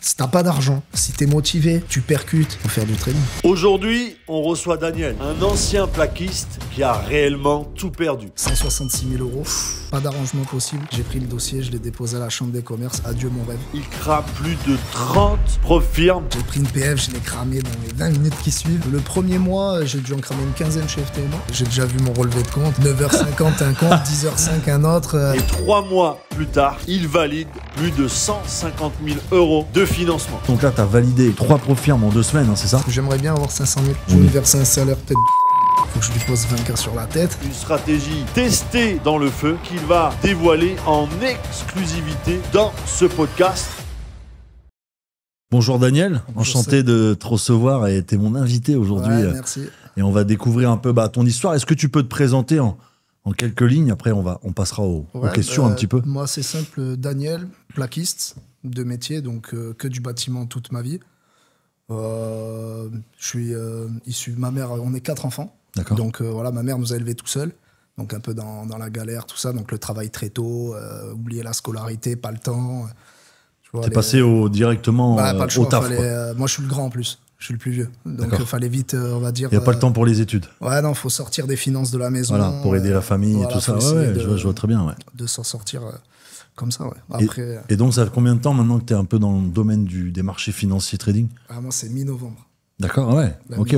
Si t'as pas d'argent, si t'es motivé, tu percutes, faut faire du trading. Aujourd'hui, on reçoit Daniel, un ancien plaquiste qui a réellement tout perdu. 166 000 euros, pas d'arrangement possible. J'ai pris le dossier, je l'ai déposé à la chambre des commerces. Adieu mon rêve. Il crame plus de 30 profirmes. J'ai pris une PF, je l'ai cramé dans les 20 minutes qui suivent. Le premier mois, j'ai dû en cramer une quinzaine chez FTMA. J'ai déjà vu mon relevé de compte. 9h50 un compte, 10h05 un autre. Et 3 mois plus tard, il valide plus de 150 000 euros de financement. Donc là, t'as validé 3 profirmes en 2 semaines, hein, c'est ça? J'aimerais bien avoir 500 000. Je vais me verser un salaire peut-être. Faut que je lui pose 20K sur la tête. Une stratégie testée dans le feu qu'il va dévoiler en exclusivité dans ce podcast. Bonjour Daniel, Bonjour, enchanté de te recevoir et t'es mon invité aujourd'hui. Ouais, merci. Et on va découvrir un peu ton histoire. Est-ce que tu peux te présenter en quelques lignes? Après, on passera aux questions un petit peu. Moi, c'est simple. Daniel, plaquiste de métier, donc que du bâtiment toute ma vie. Je suis issu de ma mère. On est 4 enfants. D'accord. Donc voilà, ma mère nous a élevés tout seuls. Donc un peu dans la galère, tout ça. Donc le travail très tôt, oublier la scolarité, pas le temps. T'es passé directement pas le choix, au taf. moi, je suis le grand en plus. Je suis le plus vieux. Donc il fallait vite, on va dire. Il n'y a pas le temps pour les études. Ouais, non, faut sortir des finances de la maison. Voilà, pour aider la famille voilà, et tout ça. Ouais, je vois très bien. Ouais. De s'en sortir comme ça, ouais. Après, et donc, ça fait combien de temps maintenant que tu es un peu dans le domaine des marchés financiers trading? moi, c'est mi-novembre. D'accord, ouais. Ok.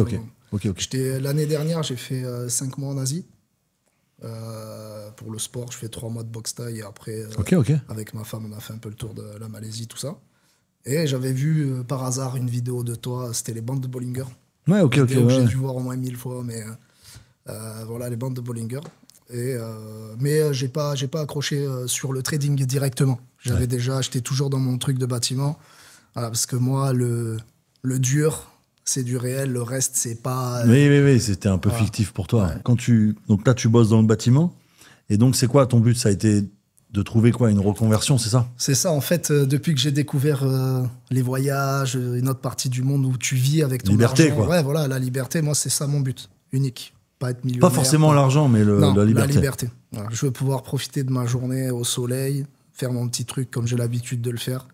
L'année dernière, j'ai fait 5 mois en Asie. Pour le sport, je fais 3 mois de boxe thaï et après, avec ma femme, on a fait un peu le tour de la Malaisie, tout ça. Et j'avais vu par hasard une vidéo de toi, c'était les bandes de Bollinger. Ouais, ok. J'ai dû voir au moins 1000 fois, mais voilà, les bandes de Bollinger. Mais j'ai pas accroché sur le trading directement. J'étais toujours dans mon truc de bâtiment. Voilà, parce que moi, le dur, c'est du réel, le reste, c'est pas. Oui, c'était un peu fictif pour toi. Ouais. Donc là, tu bosses dans le bâtiment. Et donc, c'est quoi ton but? Ça a été de trouver quoi? Une reconversion, c'est ça? C'est ça, en fait, depuis que j'ai découvert les voyages, une autre partie du monde où tu vis avec ton liberté, argent. Quoi. Ouais, voilà, la liberté, moi, c'est ça mon but, unique. Pas être millionnaire. Pas forcément l'argent, mais la liberté. La liberté. Voilà, je veux pouvoir profiter de ma journée au soleil, faire mon petit truc comme j'ai l'habitude de le faire.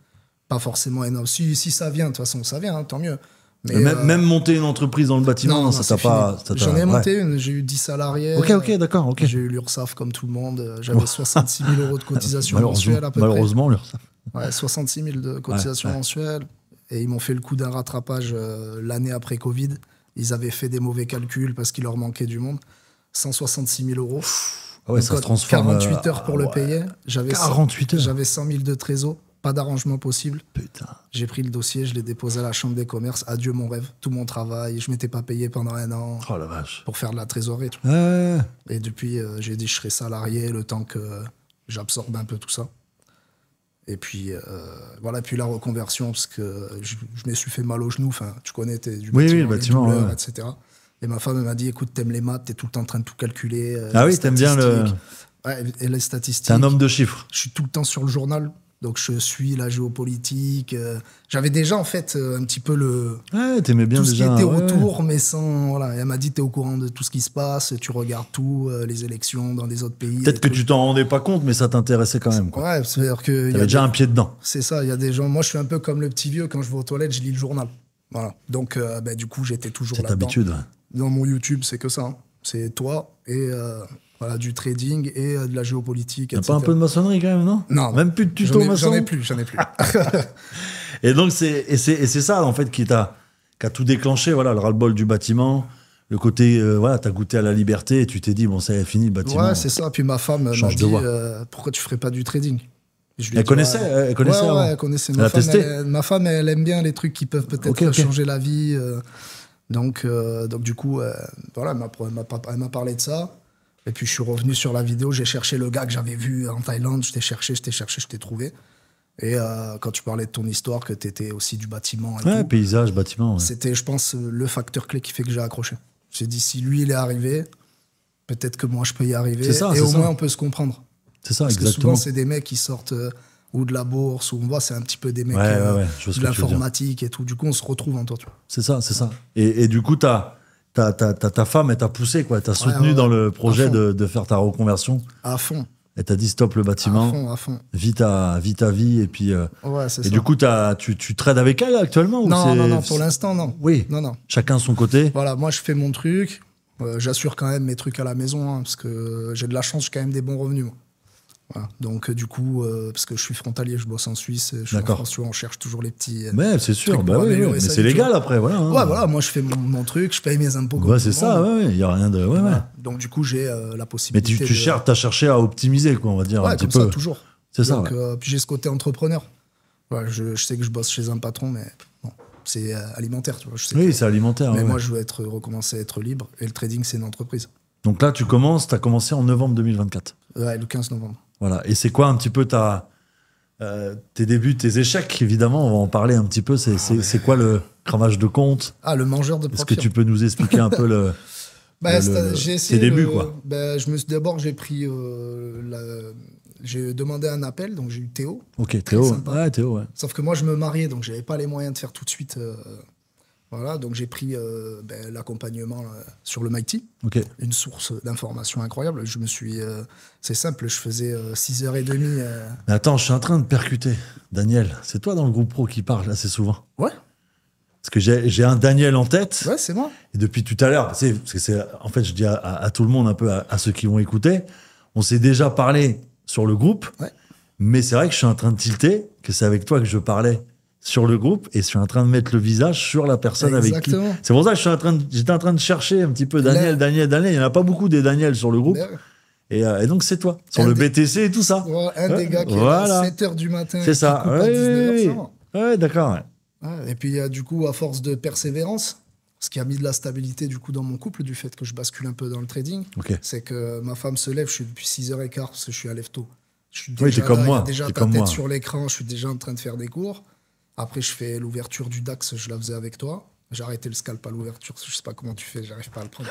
Pas forcément énorme. Si ça vient, de toute façon, ça vient, hein, tant mieux. Mais même monter une entreprise dans le bâtiment, non, ça t'a pas... J'en ai monté une, j'ai eu 10 salariés. Ok, d'accord. J'ai eu l'URSSAF comme tout le monde. J'avais 66 000 euros de cotisation mensuelle à peu près. Malheureusement, l'URSSAF. Ouais, 66 000 de cotisation mensuelle. Et ils m'ont fait le coup d'un rattrapage l'année après Covid. Ils avaient fait des mauvais calculs parce qu'il leur manquait du monde. 166 000 euros. Ah ouais, ça se transforme. 48 heures pour le payer. 48 heures. J'avais 100 000 de trésor. Pas d'arrangement possible. Putain. J'ai pris le dossier, je l'ai déposé à la chambre des commerces. Adieu mon rêve, tout mon travail. Je m'étais pas payé pendant 1 an. Oh la vache. Pour faire de la trésorerie. Ouais. Et depuis, j'ai dit je serai salarié le temps que j'absorbe un peu tout ça. Et puis, voilà, puis la reconversion, parce que je me suis fait mal au genou. Enfin, tu connais, t'es du bâtiment, le bâtiment, douleurs, etc. Et ma femme m'a dit, écoute, t'aimes les maths, t'es tout le temps en train de tout calculer. Ah oui, t'aimes bien le... Ouais, et les statistiques. T'es un homme de chiffres. Je suis tout le temps sur le journal. Donc je suis la géopolitique. J'avais déjà en fait un petit peu t'aimais bien tout déjà, ce qui était autour, mais sans. Voilà. Et elle m'a dit t'es au courant de tout ce qui se passe, tu regardes tout, les élections dans des autres pays. Peut-être que tu t'en rendais pas compte, mais ça t'intéressait quand même. Quoi. Ouais, c'est-à-dire que. T'avais déjà un pied dedans. C'est ça. Il y a des gens. Moi, je suis un peu comme le petit vieux. Quand je vais aux toilettes, je lis le journal. Voilà. Donc du coup, j'étais toujours là-dedans. C'est habitude. Dans mon YouTube, c'est que ça. Hein. C'est toi et. Voilà, du trading et de la géopolitique, etc. T'as pas un peu de maçonnerie quand même, non? Non. Même plus de tuto maçon? J'en ai plus. Et donc, c'est ça, en fait, qui a tout déclenché, voilà, le ras-le-bol du bâtiment, le côté, voilà, t'as goûté à la liberté et tu t'es dit, bon, ça est fini le bâtiment. Ouais, c'est ça. Puis ma femme m'a dit, pourquoi tu ferais pas du trading? Elle connaissait avant. Ouais, elle connaissait. Ma femme, elle aime bien les trucs qui peuvent peut-être changer la vie. Donc, du coup, voilà, elle m'a parlé de ça. Et puis je suis revenu sur la vidéo, j'ai cherché le gars que j'avais vu en Thaïlande, je t'ai cherché, je t'ai trouvé. Et quand tu parlais de ton histoire, que tu étais aussi du bâtiment et tout, paysage, bâtiment. Ouais. C'était, je pense, le facteur clé qui fait que j'ai accroché. J'ai dit, si lui, il est arrivé, peut-être que moi, je peux y arriver. Et au moins, on peut se comprendre. C'est ça, parce exactement. Que souvent, c'est des mecs qui sortent ou de la bourse, ou on voit, c'est un petit peu des mecs de l'informatique et tout. Du coup, on se retrouve en toi. C'est ça. Et du coup, ta femme, elle t'a poussé, quoi. Elle t'a soutenu dans le projet de faire ta reconversion. À fond. Elle t'a dit stop le bâtiment. À fond. Vis ta vie. Et puis. Ouais, c'est et ça. du coup, tu trades avec elle actuellement ou Non, pour l'instant, non. Oui. Non. Chacun son côté. Voilà, moi, je fais mon truc. J'assure quand même mes trucs à la maison, hein, parce que j'ai de la chance, j'ai quand même des bons revenus, moi. Voilà. Donc, du coup, parce que je suis frontalier, je bosse en Suisse, je suis en France, tu vois, on cherche toujours les petits. Mais c'est sûr, mais c'est légal après, voilà. Hein. Ouais, voilà, moi je fais mon truc, je paye mes impôts. Ouais, c'est ça, il n'y a rien de. Ouais. Donc, du coup, j'ai la possibilité. Mais t'as cherché à optimiser, quoi, on va dire. Ouais, un petit comme peu. Ça, toujours. C'est donc, ça. Puis j'ai ce côté entrepreneur. Ouais, je sais que je bosse chez un patron, mais bon, c'est alimentaire, tu vois. Je sais oui, c'est alimentaire. Mais moi, je veux recommencer à être libre, et le trading, c'est une entreprise. Donc là, t'as commencé en novembre 2024. Ouais, le 15 novembre. Voilà. Et c'est quoi un petit peu tes débuts, tes échecs, évidemment, on va en parler un petit peu. C'est quoi le cravage de compte? Le mangeur de profit. Est-ce que tu peux nous expliquer un peu tes débuts, quoi? D'abord, j'ai pris j'ai demandé un appel, donc j'ai eu Théo. Ok, Théo. Ouais, Théo, ouais. Sauf que moi, je me mariais, donc j'avais pas les moyens de faire tout de suite. Voilà, donc j'ai pris l'accompagnement sur le Mighty, une source d'information incroyable. Je me suis, c'est simple, je faisais 6h30. Mais attends, je suis en train de percuter. Daniel, c'est toi dans le groupe pro qui parle assez souvent. Ouais. Parce que j'ai un Daniel en tête. Ouais, c'est moi. Et depuis tout à l'heure, parce que en fait, je dis à tout le monde, un peu à ceux qui vont écouter, on s'est déjà parlé sur le groupe, mais c'est vrai que je suis en train de tilter, que c'est avec toi que je parlais sur le groupe, et je suis en train de mettre le visage sur la personne avec qui. C'est pour ça que j'étais en train de chercher un petit peu Daniel. Il n'y en a pas beaucoup des Daniel sur le groupe. Et donc, c'est toi, sur le BTC et tout ça. Un des gars qui est à 7h du matin. C'est ça. Ouais, d'accord. Et puis, du coup, à force de persévérance, ce qui a mis de la stabilité du coup dans mon couple, du fait que je bascule un peu dans le trading, c'est que ma femme se lève, je suis depuis 6h15 parce que je suis à lève-tôt. T'es comme moi. Déjà ta tête sur l'écran, je suis déjà en train de faire des cours. Après, je fais l'ouverture du DAX, je la faisais avec toi. J'ai arrêté le scalp à l'ouverture, je sais pas comment tu fais, j'arrive pas à le prendre.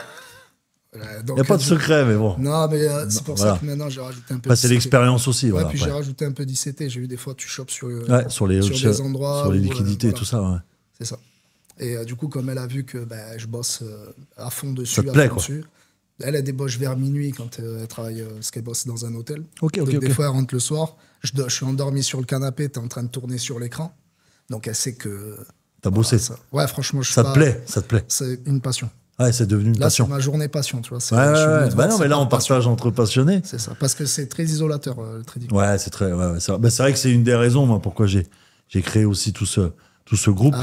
Il n'y a pas de secret, mais bon. Non, mais c'est pour ça que maintenant j'ai rajouté un peu. C'est l'expérience aussi. Ouais, puis j'ai rajouté un peu d'ICT. J'ai vu des fois, tu chopes sur des endroits. Sur les liquidités et tout ça. Ouais. C'est ça. Et du coup, comme elle a vu que je bosse à fond dessus, ça te plaît, quoi. Elle débauche vers minuit quand elle travaille, parce qu'elle bosse dans un hôtel. Donc, des fois, elle rentre le soir. Je suis endormi sur le canapé, t'es en train de tourner sur l'écran. Donc elle sait que. T'as bossé. Ouais, franchement, ça te plaît. C'est une passion. Ouais, c'est devenu une passion. C'est ma journée passion, tu vois. Non, mais là, on partage entre passionnés. C'est ça, parce que c'est très isolateur, le trading. Ouais, c'est très. C'est vrai que c'est une des raisons, moi, pourquoi j'ai créé aussi tout ce groupe.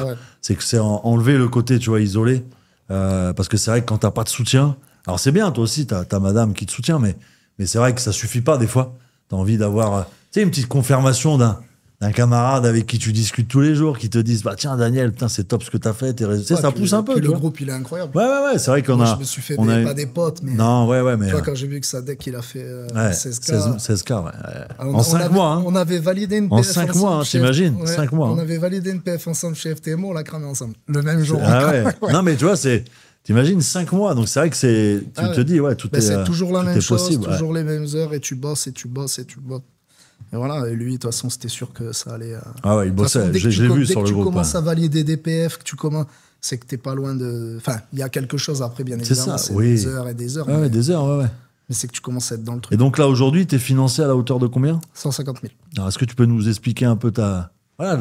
C'est que c'est enlever le côté, tu vois, isolé. Parce que c'est vrai que quand t'as pas de soutien. Alors, c'est bien, toi aussi, t'as madame qui te soutient, mais c'est vrai que ça suffit pas, des fois. T'as envie d'avoir, une petite confirmation d'un camarade avec qui tu discutes tous les jours, qui te disent tiens Daniel, putain c'est top ce que t'as fait, tes résultats, ça pousse un peu. Le groupe il est incroyable. Ouais, c'est vrai qu'on je me suis fait pas des potes, mais. Non, mais. Tu vois, quand j'ai vu que Sadek il a fait 16K. 16K, ouais. En 5 mois, hein. On avait validé une PF. En 5 mois, hein, t'imagines 5 mois. On avait validé une PF ensemble chez FTMO, on l'a cramé ensemble. Le même jour. Non, mais tu vois, t'imagines 5 mois, donc c'est vrai que tu te dis, tout est. C'est toujours la même chose, possible, toujours les mêmes heures, et tu bosses. Et voilà, et lui, de toute façon, c'était sûr que ça allait. Il bossait, je l'ai vu sur le groupe. Dès que tu commences à valider des PF, c'est que t'es pas loin de. Enfin, il y a quelque chose après, bien évidemment. C'est ça, des heures et des heures. Des heures, ouais. Mais c'est que tu commences à être dans le truc. Et donc là, aujourd'hui, t'es financé à la hauteur de combien? 150 000. Alors, est-ce que tu peux nous expliquer un peu la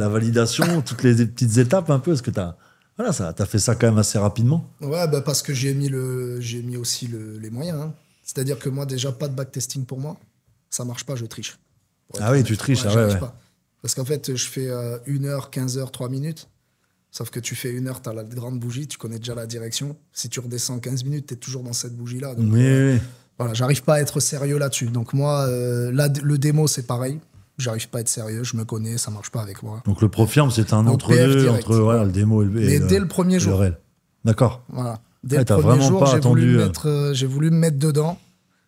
validation, toutes les petites étapes un peu? Est-ce que t'as fait ça quand même assez rapidement? Ouais, parce que j'ai mis aussi les moyens. Hein. C'est-à-dire que moi, déjà, pas de backtesting pour moi. Ça marche pas, je triche. Tu triches, pas. Parce qu'en fait, je fais 1h, 15h, 3 minutes. Sauf que tu fais 1h, tu as la grande bougie, tu connais déjà la direction. Si tu redescends 15 minutes, tu es toujours dans cette bougie-là. Donc, voilà, j'arrive pas à être sérieux là-dessus. Donc moi, là, le démo, c'est pareil. J'arrive pas à être sérieux, je me connais, ça marche pas avec moi. Donc le Profirm, c'est un entre-deux, entre le démo et le Mais dès le premier jour. D'accord. Voilà. Dès le premier jour, j'ai voulu me mettre dedans.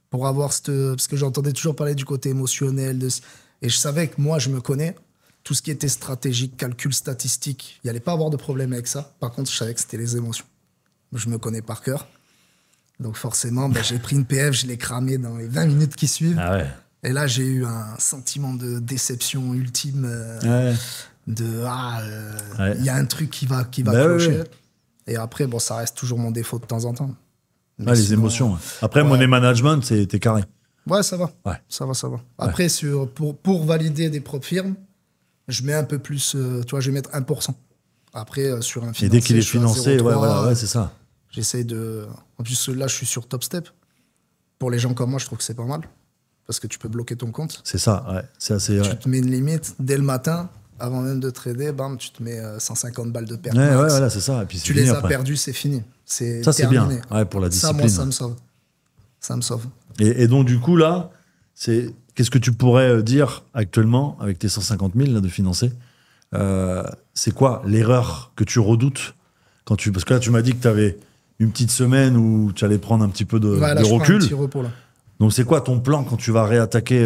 Pour avoir parce que j'entendais toujours parler du côté émotionnel. Et je savais que moi, je me connais. Tout ce qui était stratégique, calcul statistique, il n'y allait pas avoir de problème avec ça. Par contre, je savais que c'était les émotions. Je me connais par cœur. Donc forcément, j'ai pris une PF, je l'ai cramé dans les 20 minutes qui suivent. Et là, j'ai eu un sentiment de déception ultime. Il y a un truc qui va clocher. Et après, ça reste toujours mon défaut de temps en temps. Les émotions. Après, money management, t'es carré. Ouais, ça va. Ouais. Ça va. Après, pour valider des propres firmes, je mets un peu plus, tu vois, je vais mettre 1%. Après, sur un financé, et dès qu'il est financé, c'est ça. J'essaye de... En plus, là, je suis sur Top Step. Pour les gens comme moi, je trouve que c'est pas mal. Parce que tu peux bloquer ton compte. C'est ça, ouais. C'est assez... Tu te mets une limite dès le matin, avant même de trader, bam, tu te mets 150 balles de perte. Ouais, voilà, c'est ça. Et puis tu les as perdus, c'est fini. C'est ça, c'est bien. terminé. Ouais, pour la discipline. Ça, moi, ça me sauve. Et donc, du coup, là, qu'est-ce que tu pourrais dire actuellement, avec tes 150 000 là, de financés, c'est quoi l'erreur que tu redoutes parce que là, tu m'as dit que tu avais une petite semaine où tu allais prendre un petit peu de recul. Un petit repos, là. Donc, c'est quoi ton plan quand tu vas réattaquer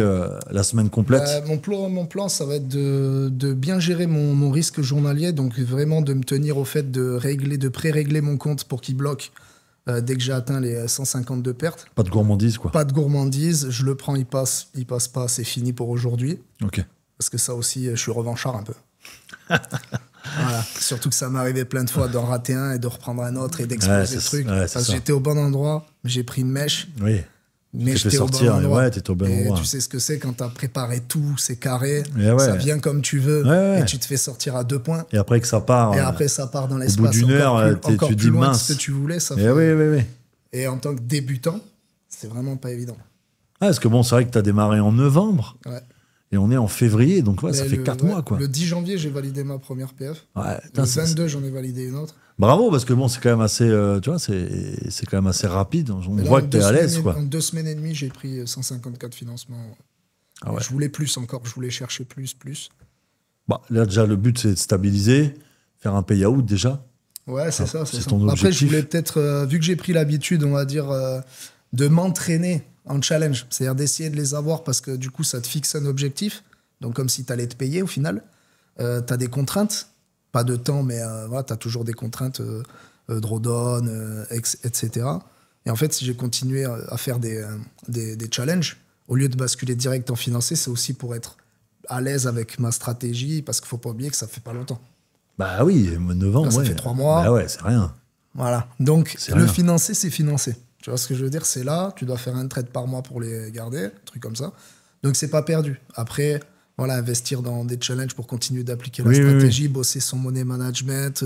la semaine complète? Mon plan, ça va être de bien gérer mon risque journalier. Donc, vraiment de me tenir au fait de pré-régler mon compte pour qu'il bloque dès que j'ai atteint les 152 pertes. Pas de gourmandise, quoi. Pas de gourmandise. Je le prends, il passe pas, c'est fini pour aujourd'hui. Ok. Parce que ça aussi, je suis revanchard un peu. Voilà. Surtout que ça m'est arrivé plein de fois d'en rater un et de reprendre un autre et d'exploser le truc. Parce que j'étais au bon endroit, j'ai pris une mèche. Oui. Mais j'étais au bon endroit. Ouais, t'étais au bon endroit. Tu sais ce que c'est quand t'as préparé tout, c'est carré, ouais. ça vient comme tu veux, et tu te fais sortir à 2 points. Et après que ça part. Et après ça part dans l'espace. Au bout d'une heure, tu dis loin de ce que tu voulais. Ça fait... Oui. Et en tant que débutant, c'est vraiment pas évident. Parce que bon, c'est vrai que t'as démarré en novembre. Ouais. Et on est en février, donc ça fait 4 mois, quoi. Le 10 janvier, j'ai validé ma première PF. Ouais, le 22, j'en ai validé une autre. Bravo, parce que bon, c'est quand même assez, tu vois, c'est quand même assez rapide. On voit que t'es à l'aise, quoi. En 2 semaines et demie, j'ai pris 154 financements. Ah ouais. Je voulais plus encore, je voulais chercher plus. Bah, là, déjà, le but, c'est de stabiliser, faire un payout, déjà. Ouais, c'est ça. Ton objectif. Après, je voulais peut-être, vu que j'ai pris l'habitude, on va dire, de m'entraîner en challenge, c'est-à-dire d'essayer de les avoir parce que du coup, ça te fixe un objectif. Donc, comme si tu allais te payer au final. Tu as des contraintes, pas de temps, mais voilà, tu as toujours des contraintes, drawdown, etc. Et en fait, si j'ai continué à faire des challenges, au lieu de basculer direct en financé, c'est aussi pour être à l'aise avec ma stratégie parce qu'il ne faut pas oublier que ça fait pas longtemps. Bah oui, 9 ans, là, ça fait 3 mois. Bah ouais, c'est rien. Voilà. Donc, le financé, c'est financé. Tu vois ce que je veux dire? C'est là, tu dois faire un trade par mois pour les garder, un truc comme ça. Donc, c'est pas perdu. Après, voilà, investir dans des challenges pour continuer d'appliquer la stratégie, bosser son money management,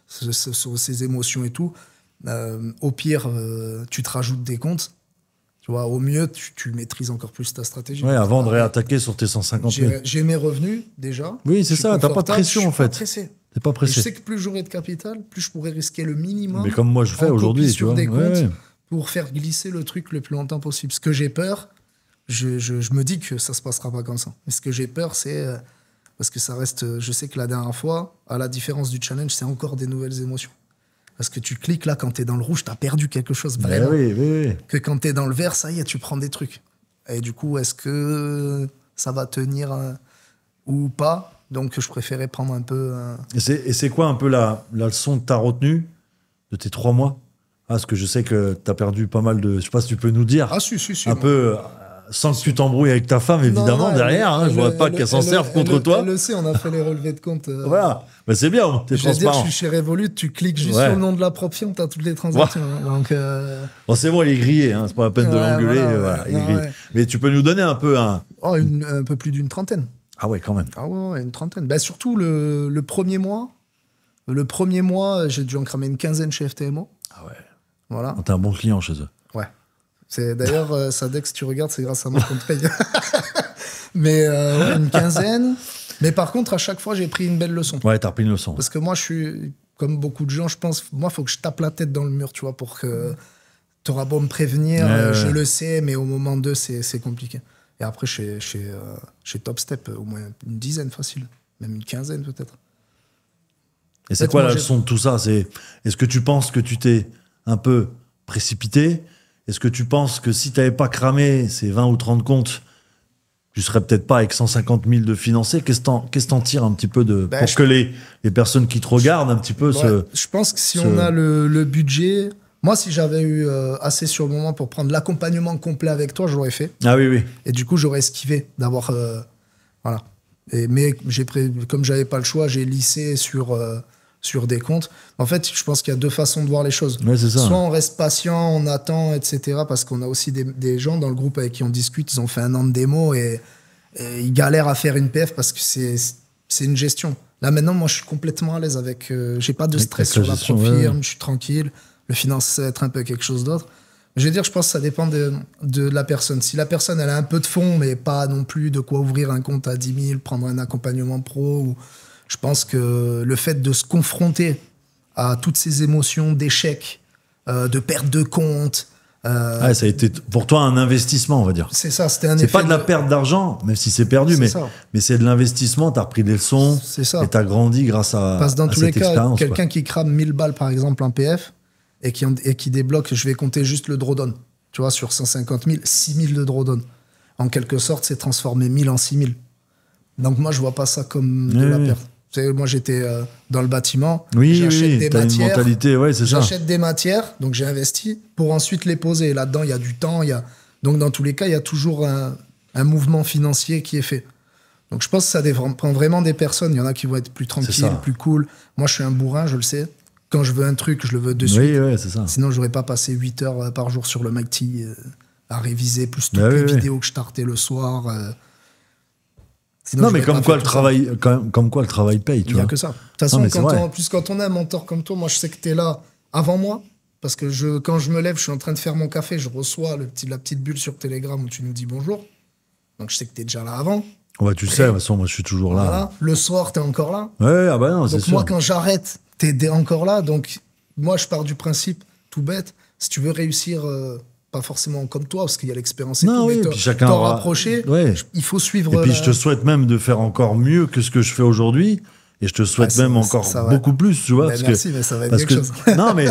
ses émotions et tout. Au pire, tu te rajoutes des comptes. Tu vois, au mieux, tu maîtrises encore plus ta stratégie. Ouais, avant de réattaquer sur tes 150 000. J'ai mes revenus, déjà. Oui, c'est ça, t'as pas de pression, en fait. T'es pas pressé. Je sais que plus j'aurai de capital, plus je pourrai risquer le minimum. Mais comme moi, je fais aujourd'hui, tu vois. Des comptes pour faire glisser le truc le plus longtemps possible. Ce que j'ai peur, je me dis que ça se passera pas comme ça. Mais ce que j'ai peur, c'est... parce que ça reste... Je sais que la dernière fois, à la différence du challenge, c'est encore des nouvelles émotions. Parce que tu cliques là, quand t'es dans le rouge, t'as perdu quelque chose vraiment. Oui. Que quand t'es dans le vert, ça y est, tu prends des trucs. Et du coup, est-ce que ça va tenir ou pas? Donc, je préférais prendre un peu... Et c'est quoi un peu la leçon que t'as retenue de tes 3 mois? Parce que je sais que t'as perdu pas mal de... Je sais pas si tu peux nous dire. Ah, si. Un peu... Sans que tu t'embrouilles avec ta femme, évidemment, non, derrière. Je ne voudrais pas qu'elle s'en serve contre toi. Elle le sait, on a fait les relevés de compte. Voilà. Mais c'est bien, t'es transparent. Je veux dire, je suis chez Revolut, tu cliques juste sur le nom de la propre firme, t'as toutes les transactions. Donc, bon, c'est bon, il est grillé, hein, c'est pas la peine de l'engueuler. Voilà, il est grillé. Mais tu peux nous donner un peu un... Oh, un peu plus d'une trentaine. Ah ouais, quand même. Ah ouais, une trentaine. Bah, surtout le premier mois. Le premier mois, j'ai dû en cramer une quinzaine chez FTMO. Ah ouais. Voilà. T'es un bon client chez eux. Ouais. D'ailleurs, Sadek, si tu regardes, c'est grâce à moi qu'on te paye. Mais une quinzaine. Mais par contre, à chaque fois, j'ai pris une belle leçon. Ouais, t'as pris une leçon. Parce que moi, je suis, comme beaucoup de gens, je pense, moi, il faut que je tape la tête dans le mur, tu vois, pour que t'auras beau me prévenir. Je le sais, mais au moment 2, c'est compliqué. Et après, chez Top Step, au moins une dizaine facile. Même une quinzaine, peut-être. Et c'est quoi la leçon de tout ça? Est-ce que tu penses que tu t'es un peu précipité? Est-ce que tu penses que si tu n'avais pas cramé ces 20 ou 30 comptes, tu serais peut-être pas avec 150 000 de financés? Qu'est-ce que t'en tires un petit peu pour que les personnes qui te regardent un petit peu je pense que si on a le budget... Moi, si j'avais eu assez sur le moment pour prendre l'accompagnement complet avec toi, je l'aurais fait. Ah oui. Et du coup, j'aurais esquivé d'avoir... voilà. Mais comme j'avais pas le choix, j'ai lissé sur sur des comptes. En fait, je pense qu'il y a deux façons de voir les choses. Ouais, c'est ça. Soit on reste patient, on attend, etc. Parce qu'on a aussi des gens dans le groupe avec qui on discute, ils ont fait 1 an de démo et ils galèrent à faire une PF parce que c'est une gestion. Là, maintenant, moi, je suis complètement à l'aise avec... j'ai pas de stress sur la firme, je suis tranquille. Le finance, ça va être un peu quelque chose d'autre. Je veux dire, je pense que ça dépend de la personne. Si la personne, elle a un peu de fond, mais pas non plus de quoi ouvrir un compte à 10 000, prendre un accompagnement pro... Je pense que le fait de se confronter à toutes ces émotions d'échec, de perte de compte... ça a été pour toi un investissement, on va dire. C'est ça, c'était un C'est effet... pas de la perte d'argent, même si c'est perdu, mais c'est de l'investissement, t'as repris des leçons, et t'as grandi grâce à Parce que dans tous les cas, quelqu'un quoi. qui crame 1000 balles, par exemple, en PF, et qui débloque, je vais compter juste le drawdown, tu vois, sur 150 000, 6 000 de drawdown. En quelque sorte, c'est transformer 1000 en 6 000. Donc moi, je vois pas ça comme de la perte. Moi, j'étais dans le bâtiment. J'achète des matières. Une mentalité, c'est ça. J'achète des matières, donc j'ai investi pour ensuite les poser. Et là-dedans, il y a du temps. Donc, dans tous les cas, il y a toujours un mouvement financier qui est fait. Donc, je pense que ça dépend vraiment des personnes. Il y en a qui vont être plus tranquilles, plus cool. Moi, je suis un bourrin, je le sais. Quand je veux un truc, je le veux de suite. Oui, c'est ça. Sinon, j'aurais pas passé 8 heures par jour sur le Mighty à réviser, plus toutes les vidéos que je tartais le soir. Sinon, non, mais comme quoi le travail paye, tu vois. Il n'y a que ça. De toute façon, quand on a un mentor comme toi, moi, je sais que tu es là avant moi. Parce que quand je me lève, je suis en train de faire mon café, je reçois la petite bulle sur Telegram où tu nous dis bonjour. Donc, je sais que tu es déjà là avant. Tu sais, de toute façon, moi, je suis toujours là. Voilà. Le soir, tu es encore là. Non, c'est sûr. Donc, moi, quand j'arrête, tu es encore là. Donc, moi, je pars du principe, tout bête, si tu veux réussir... pas forcément comme toi, parce qu'il y a l'expérience et tout, mais puis chacun t'en rapprocher, il faut suivre... Et puis je te souhaite même de faire encore mieux que ce que je fais aujourd'hui, et je te souhaite même encore beaucoup plus, tu vois. Merci, mais ça va être quelque chose. Non, mais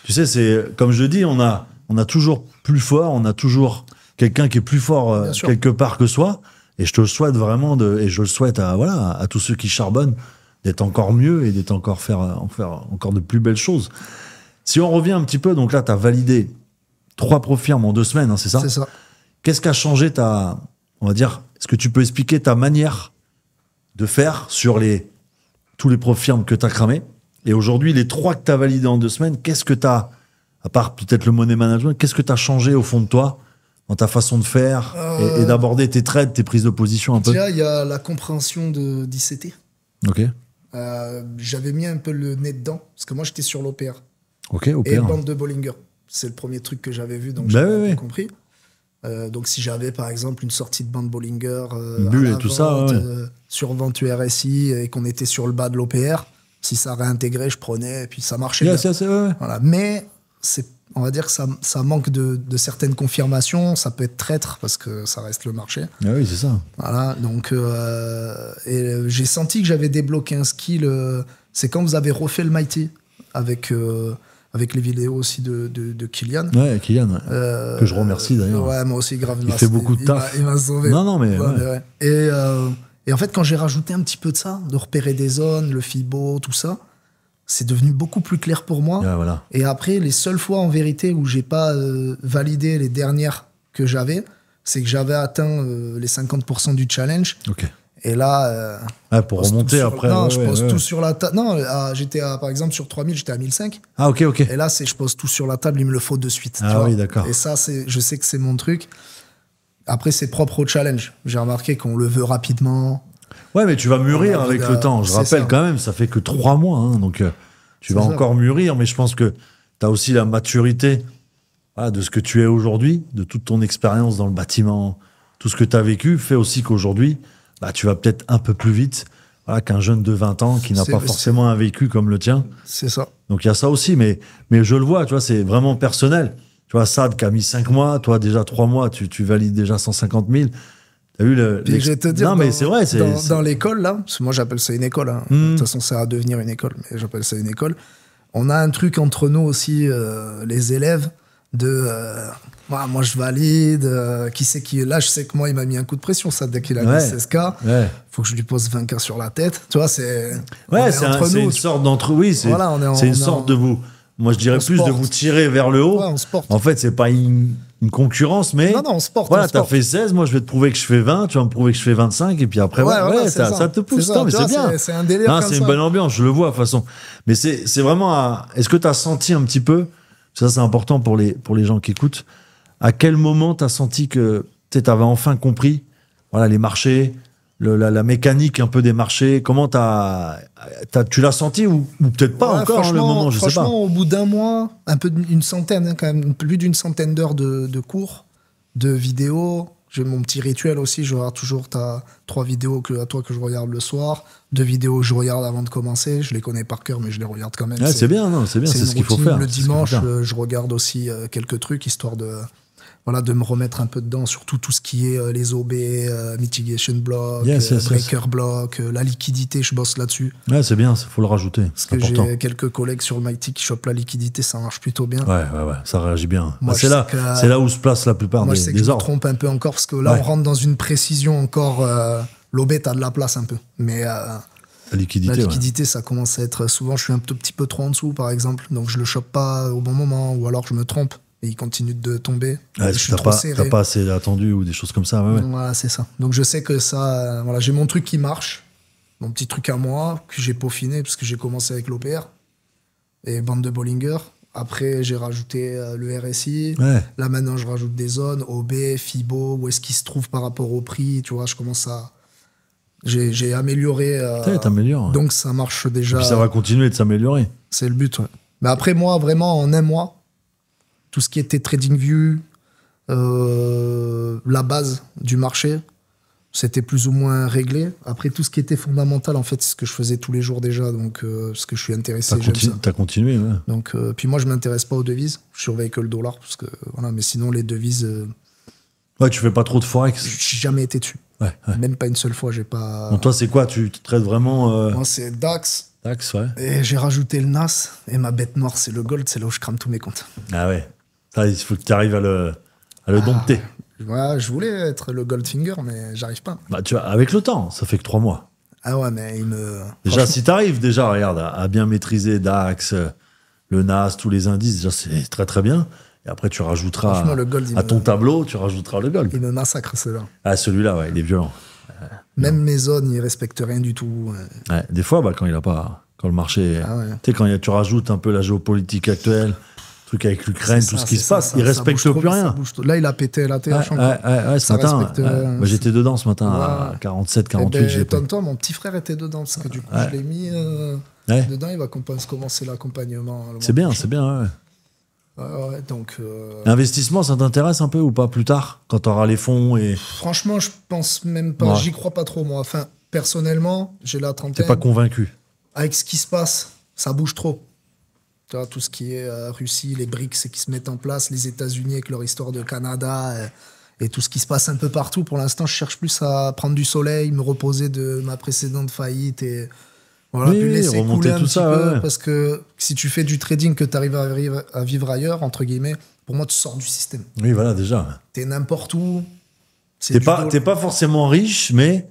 tu sais, c'est comme je dis, on a toujours plus fort, on a toujours quelqu'un qui est plus fort quelque part que soi, et je te le souhaite vraiment, et je le souhaite à tous ceux qui charbonnent, d'être encore mieux et d'être encore faire encore de plus belles choses. Si on revient un petit peu, donc là, tu as validé 3 profirmes en 2 semaines, c'est ça ? C'est ça. Qu'est-ce qui a changé on va dire, est-ce que tu peux expliquer ta manière de faire sur tous les profirmes que tu as cramés ? Et aujourd'hui, les 3 que tu as validés en 2 semaines, qu'est-ce que tu as, à part peut-être le money management, qu'est-ce que tu as changé au fond de toi, dans ta façon de faire et d'aborder tes trades, tes prises de position un peu ? Déjà, il y a la compréhension d'ICT. Ok. J'avais mis un peu le nez dedans, parce que moi, j'étais sur l'OPR. Ok, OPR. Et bande de Bollinger. C'est le premier truc que j'avais vu, donc j'ai compris. Donc si j'avais par exemple une sortie de bande Bollinger bulle et tout ça, sur vente RSI et qu'on était sur le bas de l'OPR, si ça réintégrait, je prenais et puis ça marchait bien. Voilà. Mais on va dire que ça manque de certaines confirmations, ça peut être traître parce que ça reste le marché. Ah oui, c'est ça. Voilà, donc j'ai senti que j'avais débloqué un skill. C'est quand vous avez refait le Mighty avec les vidéos aussi de Kylian. Ouais, Kylian, que je remercie d'ailleurs. Ouais, moi aussi, grave. Il fait beaucoup de taf. Il m'a sauvé. Non, mais... Et en fait, quand j'ai rajouté un petit peu de ça, de repérer des zones, le FIBO, tout ça, c'est devenu beaucoup plus clair pour moi. Ah, voilà. Et après, les seules fois, en vérité, où j'ai pas validé les dernières que j'avais, c'est que j'avais atteint les 50% du challenge. Ok. Et là... pour remonter après... Non, je pose tout sur la table. Non, j'étais par exemple, sur 3000, j'étais à 1005. Ah, ok. Et là, je pose tout sur la table, il me le faut de suite. Ah oui, d'accord. Et ça, je sais que c'est mon truc. Après, c'est propre au challenge. J'ai remarqué qu'on le veut rapidement. Ouais, mais tu vas mûrir avec le temps. Je rappelle quand même, ça fait que 3 mois. Hein, donc, tu vas encore mûrir. Mais je pense que tu as aussi la maturité de ce que tu es aujourd'hui, de toute ton expérience dans le bâtiment, tout ce que tu as vécu, fait aussi qu'aujourd'hui... tu vas peut-être un peu plus vite qu'un jeune de 20 ans qui n'a pas forcément un vécu comme le tien. C'est ça. Donc il y a ça aussi, mais je le vois, tu vois, c'est vraiment personnel. Tu vois, Sad qui a mis 5 mois, toi déjà 3 mois, tu valides déjà 150 000. T'as vu Puis je vais te dire, non, mais c'est vrai. Dans l'école, là, parce que moi j'appelle ça une école. Hein. De toute façon, ça va devenir une école, mais j'appelle ça une école. On a un truc entre nous aussi, les élèves, moi je valide, qui c'est qui est là, je sais que moi il m'a mis un coup de pression ça dès qu'il a mis 16K, faut que je lui pose 20K sur la tête, tu vois, c'est une sorte d'entre c'est une sorte de Moi, je dirais plus de vous tirer vers le haut. Ouais, on se porte. En fait, c'est pas une concurrence, mais. Non, on se porte. Voilà, t'as fait 16, moi, je vais te prouver que je fais 20, tu vas me prouver que je fais 25, et puis après, ça te pousse. Mais c'est bien. C'est un délire. C'est une bonne ambiance, je le vois, de toute façon. Mais c'est vraiment. Est-ce que t'as senti un petit peu, ça, c'est important pour les gens qui écoutent, à quel moment t'as senti que t'avais enfin compris, voilà, les marchés, la mécanique un peu des marchés, comment tu l'as senti ou peut-être pas encore le moment, je sais pas. Franchement, au bout d'un mois, une centaine, quand même, plus d'une centaine d'heures de cours, de vidéos. J'ai mon petit rituel aussi, je regarde toujours 3 vidéos que je regarde le soir, 2 vidéos que je regarde avant de commencer, je les connais par cœur mais je les regarde quand même. Ouais, c'est bien, c'est ce qu'il faut faire. Le dimanche, je regarde aussi quelques trucs histoire de me remettre un peu dedans, surtout tout ce qui est les OB, mitigation block, breaker block, la liquidité, je bosse là-dessus. Ouais, c'est bien, il faut le rajouter. Parce que j'ai quelques collègues sur le Mighty qui chopent la liquidité, ça marche plutôt bien. Ouais, ça réagit bien. Moi, c'est là où se place la plupart des ordres. Moi, je sais que je me trompe un peu encore, parce que là, on rentre dans une précision encore. L'OB, t'as de la place un peu. Mais la liquidité, ça commence à être... Souvent, je suis un tout petit peu trop en dessous, par exemple. Donc, je le chope pas au bon moment, ou alors je me trompe. Et il continue de tomber. Ouais, je t'as pas assez attendu ou des choses comme ça. Ouais. Voilà, c'est ça. Donc je sais que ça... j'ai mon truc qui marche, mon petit truc à moi, que j'ai peaufiné, parce que j'ai commencé avec l'OPR et bande de Bollinger. Après, j'ai rajouté le RSI. Ouais. Là, maintenant, je rajoute des zones, OB, FIBO, où est-ce qu'il se trouve par rapport au prix. Tu vois, je commence à... J'ai amélioré. T'améliores. Donc ça marche déjà. Et puis ça va continuer de s'améliorer. C'est le but, ouais. Mais après, moi, vraiment, en un mois, tout ce qui était TradingView, la base du marché, c'était plus ou moins réglé. Après, tout ce qui était fondamental, en fait, c'est ce que je faisais tous les jours déjà, donc parce que je suis intéressé. T'as continué, ouais. Donc, puis moi, je m'intéresse pas aux devises. Je surveille que le dollar, parce que voilà. Mais sinon, les devises. Ouais, tu fais pas trop de forex. J'ai jamais été dessus. Ouais. Même pas une seule fois, j'ai pas. Bon, toi, c'est quoi? Tu traites vraiment. Moi, c'est DAX. DAX, ouais. Et j'ai rajouté le NAS. Et ma bête noire, c'est le gold. C'est là où je crame tous mes comptes. Ah ouais. Il faut que tu arrives à le dompter. Ouais, je voulais être le Goldfinger, mais j'arrive pas. Bah, tu vois, avec le temps, ça fait que 3 mois. Ah ouais, mais il me... Déjà, si tu arrives, regarde, à bien maîtriser le NAS, tous les indices, déjà, c'est très très bien. Et après, tu rajouteras le gold, ton tableau, tu rajouteras le gold. Il me massacre, celui-là. Ah, celui-là, ouais, il est violent. Même mes zones, il respecte rien du tout. Ouais, des fois, quand le marché... Tu sais, quand tu rajoutes un peu la géopolitique actuelle... avec l'Ukraine, tout ce qui se passe, il respecte plus rien. Là, il a pété la TH encore. Ouais, ce matin. Moi, j'étais dedans ce matin à 47, 48. Tonton, mon petit frère était dedans, parce que du coup, je l'ai mis dedans. Il va commencer l'accompagnement. C'est bien, ouais. Ouais, donc... L'investissement, ça t'intéresse un peu ou pas plus tard, quand tu auras les fonds et... Franchement, je pense même pas. J'y crois pas trop, moi. Enfin, personnellement, j'ai la trentaine. T'es pas convaincu? Avec ce qui se passe, ça bouge trop. Tout ce qui est Russie, les BRICS qui se mettent en place, les États-Unis avec leur histoire de Canada et tout ce qui se passe un peu partout. Pour l'instant, je cherche plus à prendre du soleil, me reposer de ma précédente faillite et voilà, puis laisser couler un petit peu. Parce que si tu fais du trading, que tu arrives à vivre ailleurs, entre guillemets, pour moi, tu sors du système. Oui, voilà, déjà. T'es n'importe où. T'es pas forcément riche, mais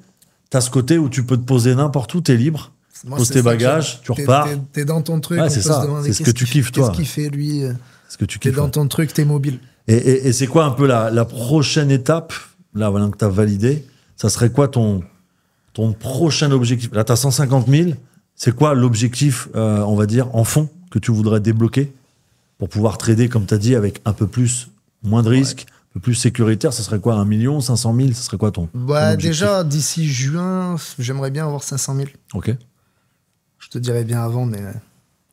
t'as ce côté où tu peux te poser n'importe où, t'es libre. Pose tes bagages, tu repars. T'es dans ton truc, c'est ça. C'est ce que tu kiffes, toi. Qu'est-ce qu'il fait, lui? Ce que tu kiffes. T'es dans ton truc, t'es mobile. Et c'est quoi un peu la prochaine étape, là, voilà, que t'as validé? Ça serait quoi ton prochain objectif? Là, t'as 150 000. C'est quoi l'objectif, on va dire, en fond, que tu voudrais débloquer pour pouvoir trader, comme t'as dit, avec un peu moins de risques, un peu plus sécuritaire? Ça serait quoi, 1 million, 500 000? Ça serait quoi ton objectif? Déjà, d'ici juin, j'aimerais bien avoir 500 000. Ok. Je te dirais bien avant, mais...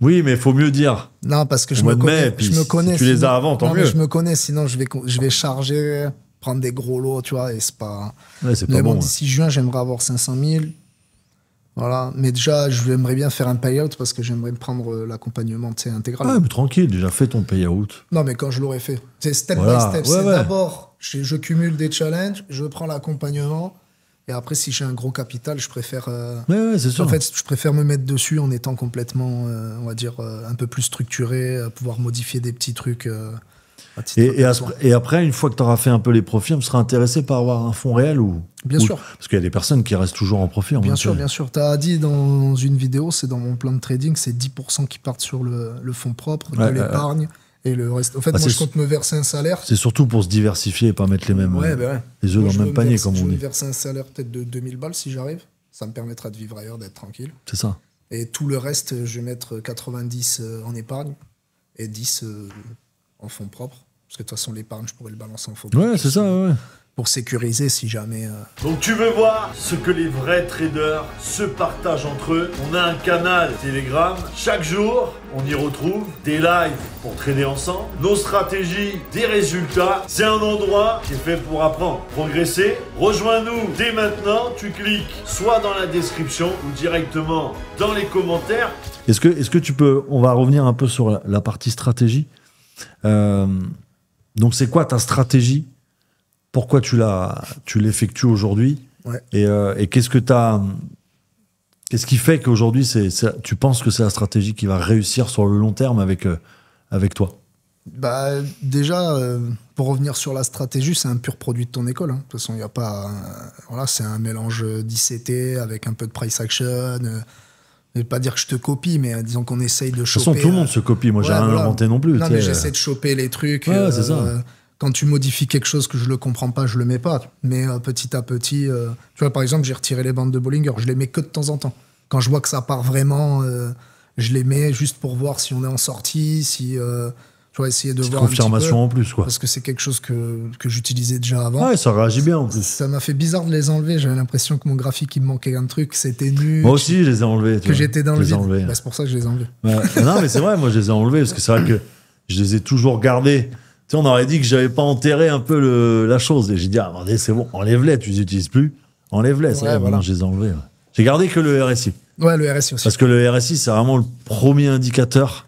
Oui, mais il faut mieux dire. Non, parce que je me connais. Si tu les as avant, tant mieux. Mais je me connais, sinon je vais charger, prendre des gros lots, tu vois, et c'est pas... Ouais, c'est pas bon. D'ici juin, j'aimerais avoir 500 000. Voilà. Mais déjà, j'aimerais bien faire un payout parce que j'aimerais prendre l'accompagnement intégral. Ouais, mais tranquille, déjà fais ton payout. Non, mais quand je l'aurai fait. C'est step by step. D'abord, je cumule des challenges, je prends l'accompagnement. Et après, si j'ai un gros capital, je préfère... c'est sûr. En fait, je préfère me mettre dessus en étant complètement, on va dire, un peu plus structuré, pouvoir modifier des petits trucs Et après, une fois que tu auras fait un peu les profils, tu seras intéressé par avoir un fonds réel ou Bien sûr. Parce qu'il y a des personnes qui restent toujours en profit. Bien sûr. Tu as dit dans une vidéo, c'est dans mon plan de trading, c'est 10% qui partent sur le fonds propre, de l'épargne. Et le reste. En fait, moi, je compte me verser un salaire. C'est surtout pour se diversifier et pas mettre les mêmes les œufs dans le même panier, comme on dit. Je vais me verser un salaire peut-être de 2000 balles si j'arrive. Ça me permettra de vivre ailleurs, d'être tranquille. C'est ça. Et tout le reste, je vais mettre 90 en épargne et 10 en fonds propres. Parce que de toute façon, l'épargne, je pourrais le balancer en fonds propres. Ouais, c'est ça, ouais. Pour sécuriser si jamais... Donc tu veux voir ce que les vrais traders se partagent entre eux. On a un canal Telegram. Chaque jour, on y retrouve des lives pour trader ensemble, nos stratégies, des résultats. C'est un endroit qui est fait pour apprendre, progresser. Rejoins-nous dès maintenant. Tu cliques soit dans la description ou directement dans les commentaires. Est-ce que tu peux... On va revenir un peu sur la partie stratégie. Donc c'est quoi ta stratégie ? Pourquoi tu l'effectues aujourd'hui ? Et qu'est-ce qui fait qu'aujourd'hui tu penses que c'est la stratégie qui va réussir sur le long terme avec toi ? Bah déjà, pour revenir sur la stratégie, c'est un pur produit de ton école. Hein. De toute façon, il n'y a pas, c'est un mélange d'ICT avec un peu de price action. Je ne vais pas dire que je te copie, mais disons qu'on essaye de choper. De toute façon, tout le monde se copie. Moi, j'ai rien inventé non plus. Non, mais j'essaie de choper les trucs. C'est ça. Quand tu modifies quelque chose que je le comprends pas, je le mets pas. Mais petit à petit, tu vois, par exemple, j'ai retiré les bandes de Bollinger. Je les mets que de temps en temps. Quand je vois que ça part vraiment, je les mets juste pour voir si on est en sortie, si tu vois, essayer de voir confirmation un en plus, quoi. Parce que c'est quelque chose que j'utilisais déjà avant. Ouais, ça réagit bien en plus. Ça m'a fait bizarre de les enlever. J'avais l'impression que mon graphique, il me manquait un truc, c'était nul. Moi aussi, je les ai enlevés. Que j'étais dans le vide. Bah, c'est pour ça que je les ai enlevés. Ouais. Non, mais c'est vrai, moi je les ai enlevés parce que c'est vrai que je les ai toujours gardés. Tu sais, on aurait dit que j'avais pas enterré un peu la chose. Et j'ai dit, attendez, c'est bon, enlève-les, tu les utilises plus. Enlève-les, c'est vrai, voilà. Je les ai enlevés. Ouais. J'ai gardé que le RSI. Ouais, le RSI aussi. Parce que le RSI, c'est vraiment le premier indicateur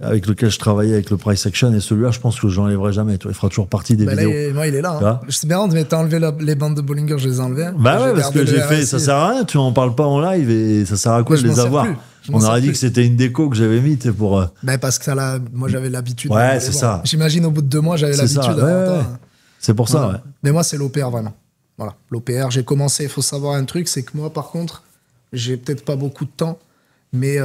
avec lequel je travaillais avec le price action. Et celui-là, je pense que je l'enlèverai jamais. Tu vois, il fera toujours partie des vidéos. Là, moi, il est là. Hein. C'est marrant, mais t'as enlevé les bandes de Bollinger, je les ai enlevées. Bah ouais, parce que j'ai fait, ça sert à rien, tu en parles pas en live et ça sert à quoi de les avoir? On aurait dit que c'était une déco que j'avais mis pour. Ben parce que moi j'avais l'habitude. Ouais, c'est ça. J'imagine au bout de 2 mois, j'avais l'habitude. Ouais. C'est pour ça, ouais. Mais moi, c'est l'OPR vraiment. Voilà. L'OPR, j'ai commencé, il faut savoir un truc, c'est que moi, par contre, j'ai peut-être pas beaucoup de temps, mais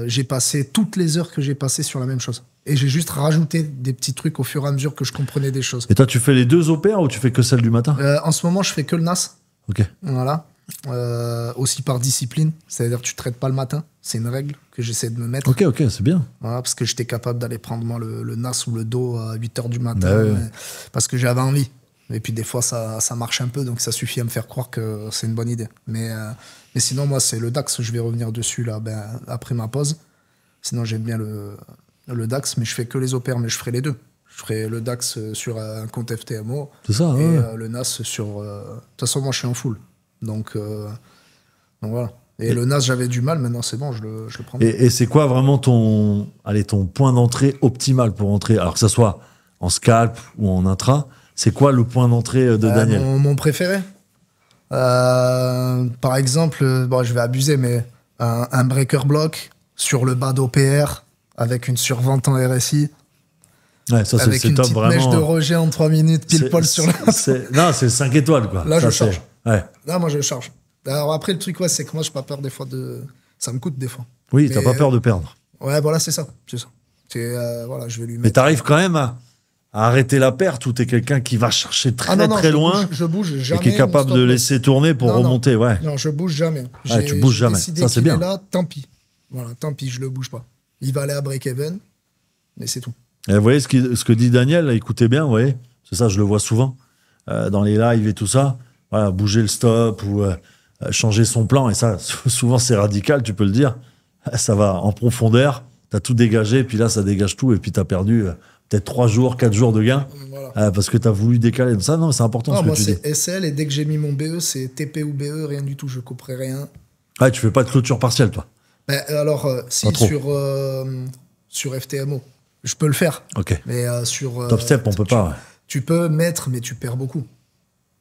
j'ai passé toutes les heures que j'ai passées sur la même chose. Et j'ai juste rajouté des petits trucs au fur et à mesure que je comprenais des choses. Et toi, tu fais les 2 OPR ou tu fais que celle du matin? En ce moment, je fais que le NAS. Ok. Voilà. Aussi par discipline, c'est-à-dire que tu traites pas le matin, c'est une règle que j'essaie de me mettre. Ok, c'est bien. Voilà, parce que j'étais capable d'aller prendre moi le NAS ou le dos à 8h du matin, parce que j'avais envie. Et puis des fois ça marche un peu, donc ça suffit à me faire croire que c'est une bonne idée. Mais sinon, moi, c'est le DAX, je vais revenir dessus là, après ma pause. Sinon, j'aime bien le DAX, mais je fais que les OPR, mais je ferai les deux. Je ferai le DAX sur un compte FTMO c'est ça, et le NAS sur... De toute façon, moi, je suis en full. Donc voilà. Et le NAS, j'avais du mal, maintenant c'est bon, je le prends. Et c'est quoi vraiment ton point d'entrée optimal pour entrer? Alors que ça soit en scalp ou en intra, c'est quoi le point d'entrée de Daniel? Mon préféré par exemple, je vais abuser, mais un breaker block sur le bas d'OPR avec une survente en RSI. Ouais, ça, avec une top, petite vraiment. Mèche de Roger en 3 minutes, pile poil sur Non, c'est 5 étoiles, quoi. Là, je charge. Ouais. Là, moi, je charge. Alors après, le truc, c'est que moi, j'ai pas peur des fois de... Ça me coûte des fois. Oui, t'as pas peur de perdre. Ouais, voilà, c'est ça. Voilà, je vais lui mettre... Mais t'arrives quand même à arrêter la perte ou t'es quelqu'un qui va chercher très loin je bouge jamais, et qui est capable de laisser tourner pour remonter, ouais. Non, je bouge jamais. Ouais, tu bouges jamais. Ça, c'est bien. Là, tant pis. Voilà, tant pis, je le bouge pas. Il va aller à break-even, mais c'est tout. Et vous voyez ce que dit Daniel, là, écoutez bien, vous voyez, c'est ça, je le vois souvent dans les lives et tout ça. Voilà, bouger le stop ou changer son plan, et ça, souvent c'est radical, tu peux le dire. Ça va en profondeur, t'as tout dégagé, puis là ça dégage tout, et puis t'as perdu peut-être 3 jours, 4 jours de gain, voilà. Parce que t'as voulu décaler. Ça, non, c'est important ce que tu dis. Moi, c'est SL, et dès que j'ai mis mon BE, c'est TP ou BE, rien du tout, je couperai rien. Ah, tu fais pas de clôture partielle, toi? Alors, si sur FTMO. Je peux le faire. Ok. Mais sur... Top step, on peut pas. Ouais. Tu peux mettre, mais tu perds beaucoup.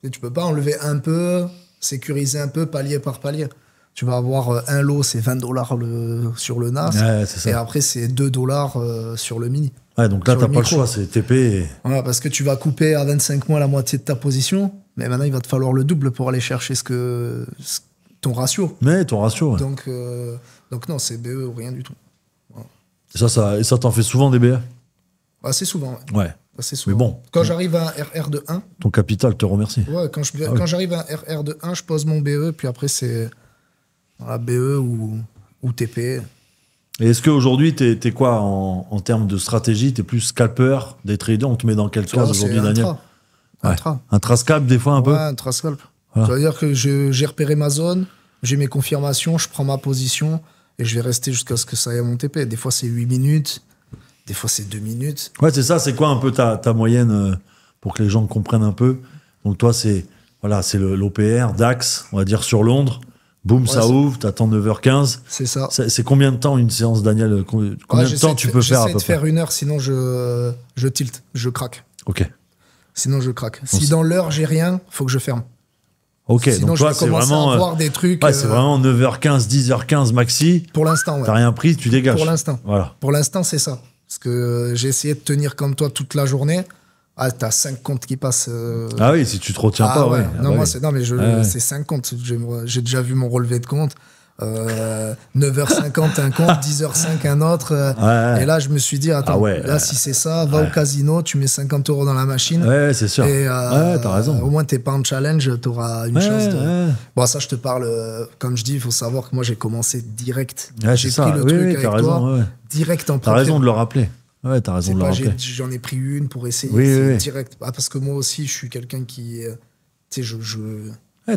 Et tu peux pas enlever un peu, sécuriser un peu, palier par palier. Tu vas avoir un lot, c'est $20 sur le NAS. Ouais, c'est ça. Et après, c'est $2 sur le mini. Ouais, donc là, t'as pas le choix, c'est TP. Voilà, parce que tu vas couper à 25 mois la moitié de ta position, mais maintenant, il va te falloir le double pour aller chercher ton ratio. Mais ton ratio, ouais. Donc non, c'est BE ou rien du tout. Voilà. Et ça t'en fait souvent des BE? Assez souvent, ouais. Ouais. Assez souvent. Mais bon. Quand j'arrive à un RR de 1... Ton capital te remercie. Ouais, quand j'arrive à un RR de 1, je pose mon BE, puis après, c'est BE ou TP. Et est-ce qu'aujourd'hui, t'es quoi en termes de stratégie? T'es plus scalper, day trader? On te met dans quelle case aujourd'hui, Daniel? Un trascalp, des fois, un peu? Ouais, un trascalp. Voilà. Ça veut dire que j'ai repéré ma zone, j'ai mes confirmations, je prends ma position et je vais rester jusqu'à ce que ça aille à mon TP. Des fois, c'est 8 minutes, des fois, c'est 2 minutes. Ouais, c'est ça. C'est quoi un peu ta moyenne pour que les gens comprennent un peu? Donc, toi, c'est l'OPR, DAX, on va dire sur Londres. Boum, ça ouvre, t'attends 9h15. C'est ça. C'est combien de temps une séance, Daniel? Combien de temps tu peux faire à peu près? J'essaie de faire 1 heure, sinon je tilte, je craque. Ok. Sinon, je craque. Si dans l'heure, j'ai rien, faut que je ferme. Ok, sinon, donc toi, c'est vraiment. À voir des trucs. Ouais, c'est vraiment 9h15, 10h15 maxi. Pour l'instant, ouais. T'as rien pris, tu dégages. Pour l'instant. Voilà. Pour l'instant, c'est ça. Parce que j'ai essayé de tenir comme toi toute la journée. Ah, t'as 5 comptes qui passent. Ah oui, si tu te retiens pas, ouais. Non, moi, c'est 5 comptes. J'ai déjà vu mon relevé de compte. 9h50 un compte, 10h05 un autre. Et là, je me suis dit, attends, là, si c'est ça, va au casino, tu mets 50 € dans la machine. Ouais, c'est sûr. Et t'as raison. Au moins, t'es pas en challenge, t'auras une chance de. Bon, ça, je te parle, comme je dis, il faut savoir que moi, j'ai commencé direct. J'ai pris le truc avec toi, direct en T'as raison de le rappeler. Ouais, t'as raison de le rappeler. J'en ai pris une pour essayer direct. Parce que moi aussi, je suis quelqu'un qui. Tu sais,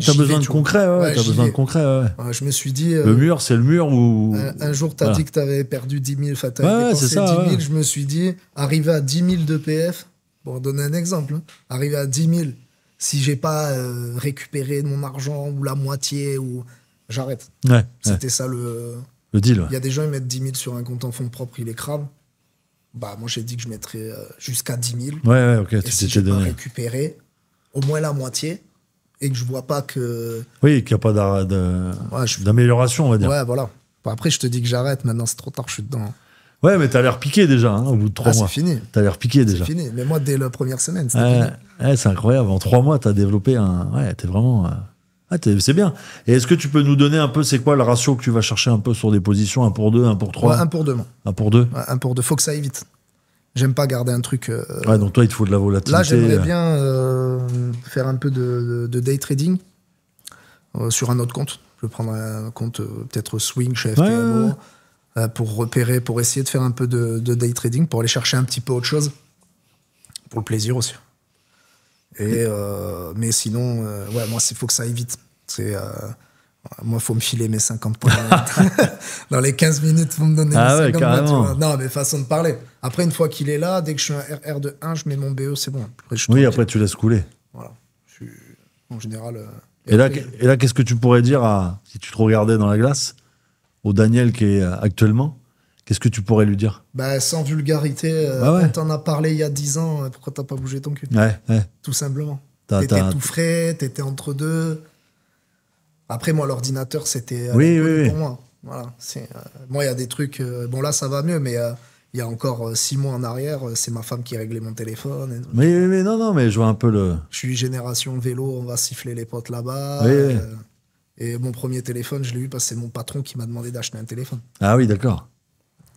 t'as besoin de concret, t'as besoin de concret, je me suis dit... le mur, c'est le mur où... Un jour, t'as dit que t'avais perdu 10 000, enfin, t'avais dépensé 10 000, je me suis dit, arriver à 10 000 de PF, pour donner un exemple, hein, arriver à 10 000, si j'ai pas récupéré mon argent, ou la moitié, ou j'arrête. C'était ça le deal. Il y a des gens, ils mettent 10 000 sur un compte en fonds propres, ils les crament. Bah, moi, j'ai dit que je mettrais jusqu'à 10 000. Ok, et si j'ai pas récupéré, au moins la moitié, et que je vois pas que... Oui, qu'il n'y a pas d'amélioration, on va dire. Ouais, voilà. Bon, après, je te dis que j'arrête, maintenant c'est trop tard, je suis dedans. Ouais, mais t'as l'air piqué déjà, hein, au bout de 3 mois. C'est fini. T'as l'air piqué déjà. C'est fini, mais moi, dès la première semaine, c'était fini. C'est incroyable, en 3 mois, t'as développé un... Ouais, t'es vraiment... c'est bien. Et est-ce que tu peux nous donner un peu, c'est quoi le ratio que tu vas chercher un peu sur des positions, 1 pour 2, 1 pour 3? Ouais, 1 pour 2, moi. 1 pour 2 ouais, 1 pour 2, faut que ça aille vite. J'aime pas garder un truc... donc toi, il te faut de la volatilité. Là, j'aimerais bien faire un peu de day trading sur un autre compte. Je vais prendre un compte peut-être Swing chez FTMO pour repérer, pour essayer de faire un peu de day trading, pour aller chercher un petit peu autre chose. Pour le plaisir aussi. Mais sinon, moi, il faut que ça aille vite. Moi, il faut me filer mes 50 points. Dans les 15 minutes, il faut me donner mes 50 points. Non, mais façon de parler. Après, une fois qu'il est là, dès que je suis un RR de 1, je mets mon BE, c'est bon. Après, après, tu laisses couler. Voilà. En général... Et là, qu'est-ce que tu pourrais dire, si tu te regardais dans la glace, au Daniel qui est actuellement, qu'est-ce que tu pourrais lui dire? Sans vulgarité, on t'en a parlé il y a 10 ans, pourquoi t'as pas bougé ton cul? Tout simplement. T'étais tout frais, t'étais entre deux. Après, moi, l'ordinateur, c'était pour moi. Voilà. Moi, il y a des trucs... bon, là, ça va mieux, mais il y a encore 6 mois en arrière, c'est ma femme qui réglait mon téléphone. Mais non, mais je vois un peu le... Je suis génération vélo, on va siffler les potes là-bas. Et mon premier téléphone, je l'ai eu parce que c'est mon patron qui m'a demandé d'acheter un téléphone. Ah oui, d'accord.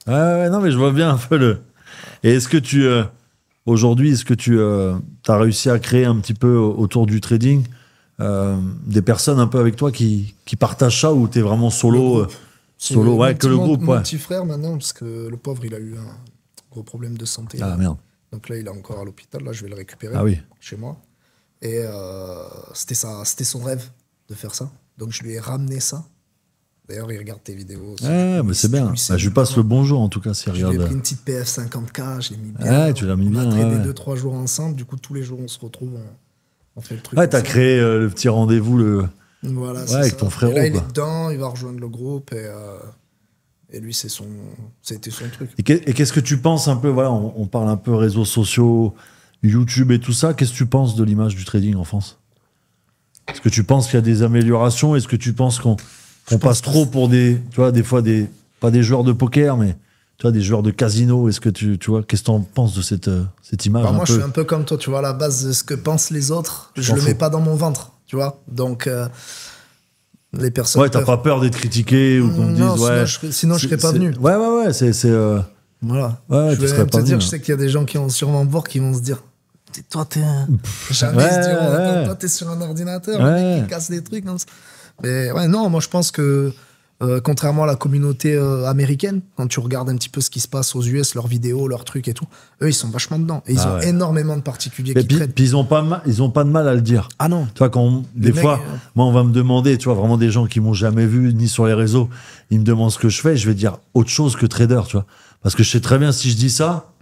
Non, mais je vois bien un peu le... Et est-ce que tu... aujourd'hui, est-ce que tu as réussi à créer un petit peu autour du trading des personnes un peu avec toi qui partagent ça, ou t'es vraiment solo? Le groupe. Mon petit frère maintenant, parce que le pauvre, il a eu un gros problème de santé. Merde. Donc là, il est encore à l'hôpital. Là, je vais le récupérer chez moi. Et c'était son rêve de faire ça. Donc je lui ai ramené ça. D'ailleurs, il regarde tes vidéos. Mais c'est bien. Je lui passe le bonjour en tout cas. Si je lui ai pris une petite PF 50K, je l'ai mis bien. Tu l'as mis bien. On a traité 2-3 jours ensemble. Du coup, tous les jours, on se retrouve. On fait le truc. T'as créé le petit rendez-vous avec ton frérot. Et là, il est dedans, il va rejoindre le groupe et lui, c'était son truc. Et qu'est-ce que tu penses un peu, on parle un peu réseaux sociaux, YouTube et tout ça, qu'est-ce que tu penses de l'image du trading en France? Est-ce que tu penses qu'il y a des améliorations? Est-ce que tu penses qu'on passe trop pour des fois pas des joueurs de poker, mais tu vois, des joueurs de casino. Est-ce que tu vois, qu'est-ce que tu en penses de cette image? Moi, je suis un peu comme toi, tu vois, à la base de ce que pensent les autres, je le mets pas dans mon ventre, tu vois. Donc, les personnes. Ouais, t'as pas peur d'être critiqué ou qu'on te dise, ouais. Sinon, je serais pas venu. Ouais, Voilà. Ouais, je vais te dire, je sais qu'il y a des gens qui vont sûrement me voir, qui vont se dire, toi, t'es un. Jamais se diront, toi, t'es sur un ordinateur, le mec qui casse des trucs comme ça. Mais ouais, non, moi, je pense que. Contrairement à la communauté américaine, quand tu regardes un petit peu ce qui se passe aux US, leurs vidéos, leurs trucs et tout, eux, ils sont vachement dedans. Et ils ont énormément de particuliers qui traitent. Puis ils ont pas de mal à le dire. Ah non. Tu vois, des fois, moi, on va me demander, tu vois, vraiment des gens qui m'ont jamais vu, ni sur les réseaux, ils me demandent ce que je fais, je vais dire autre chose que trader, tu vois. Parce que je sais très bien, si je dis ça,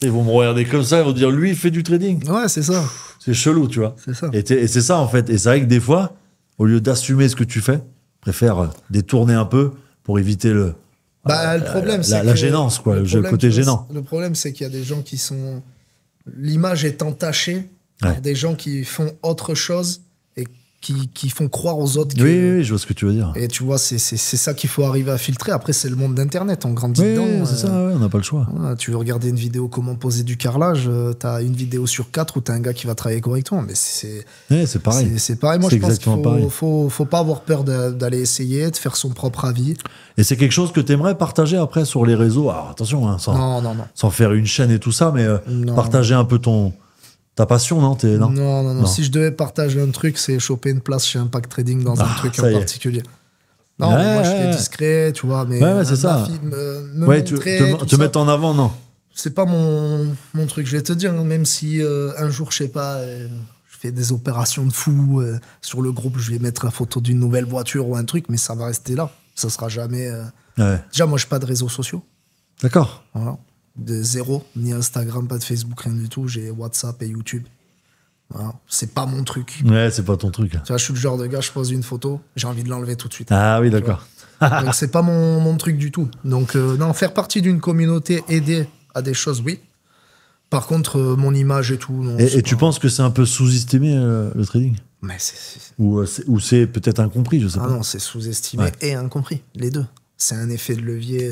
ils vont me regarder comme ça, ils vont dire, lui, il fait du trading. Ouais, c'est ça. C'est chelou, tu vois. C'est ça. Et c'est ça, en fait. Et c'est vrai que des fois, au lieu d'assumer ce que tu fais, préfère détourner un peu pour éviter le problème, c'est la gênance, quoi, le côté gênant. Le problème, c'est qu'il y a des gens qui sont... L'image est entachée par des gens qui font autre chose et qui font croire aux autres que... Oui, je vois ce que tu veux dire. Et tu vois, c'est ça qu'il faut arriver à filtrer. Après, c'est le monde d'Internet, on grandit dedans. Oui, c'est ça, on n'a pas le choix. Voilà, tu veux regarder une vidéo comment poser du carrelage, t'as une vidéo sur 4 où t'as un gars qui va travailler correctement. Mais c'est pareil. C'est pareil. Moi, je pense qu'il faut pas avoir peur d'aller essayer, de faire son propre avis. Et c'est quelque chose que tu aimerais partager après sur les réseaux. Alors attention, hein, sans faire une chaîne et tout ça, mais partager un peu ta passion, non, non. Si je devais partager un truc, c'est choper une place chez Impact Trading dans un truc en particulier. Non, mais moi, je fais discret, tu vois. Mais c'est ça. Te mettre en avant, non. C'est pas mon truc. Je vais te dire, même si un jour, je sais pas, je fais des opérations de fou sur le groupe, je vais mettre la photo d'une nouvelle voiture ou un truc, mais ça va rester là. Ça sera jamais. Déjà, moi, je n'ai pas de réseaux sociaux. D'accord. Voilà. De zéro, ni Instagram, pas de Facebook, rien du tout. J'ai WhatsApp et YouTube. Voilà. C'est pas mon truc. Ouais, c'est pas ton truc. Tu vois, je suis le genre de gars, je pose une photo, j'ai envie de l'enlever tout de suite. Ah oui, d'accord. Donc c'est pas mon truc du tout. Donc non, faire partie d'une communauté, aider à des choses, oui. Par contre, mon image et tout. Non, et tu penses que c'est un peu sous-estimé le trading? Mais Ou c'est peut-être incompris, je sais pas. Ah non, c'est sous-estimé et incompris, les deux. C'est un effet de levier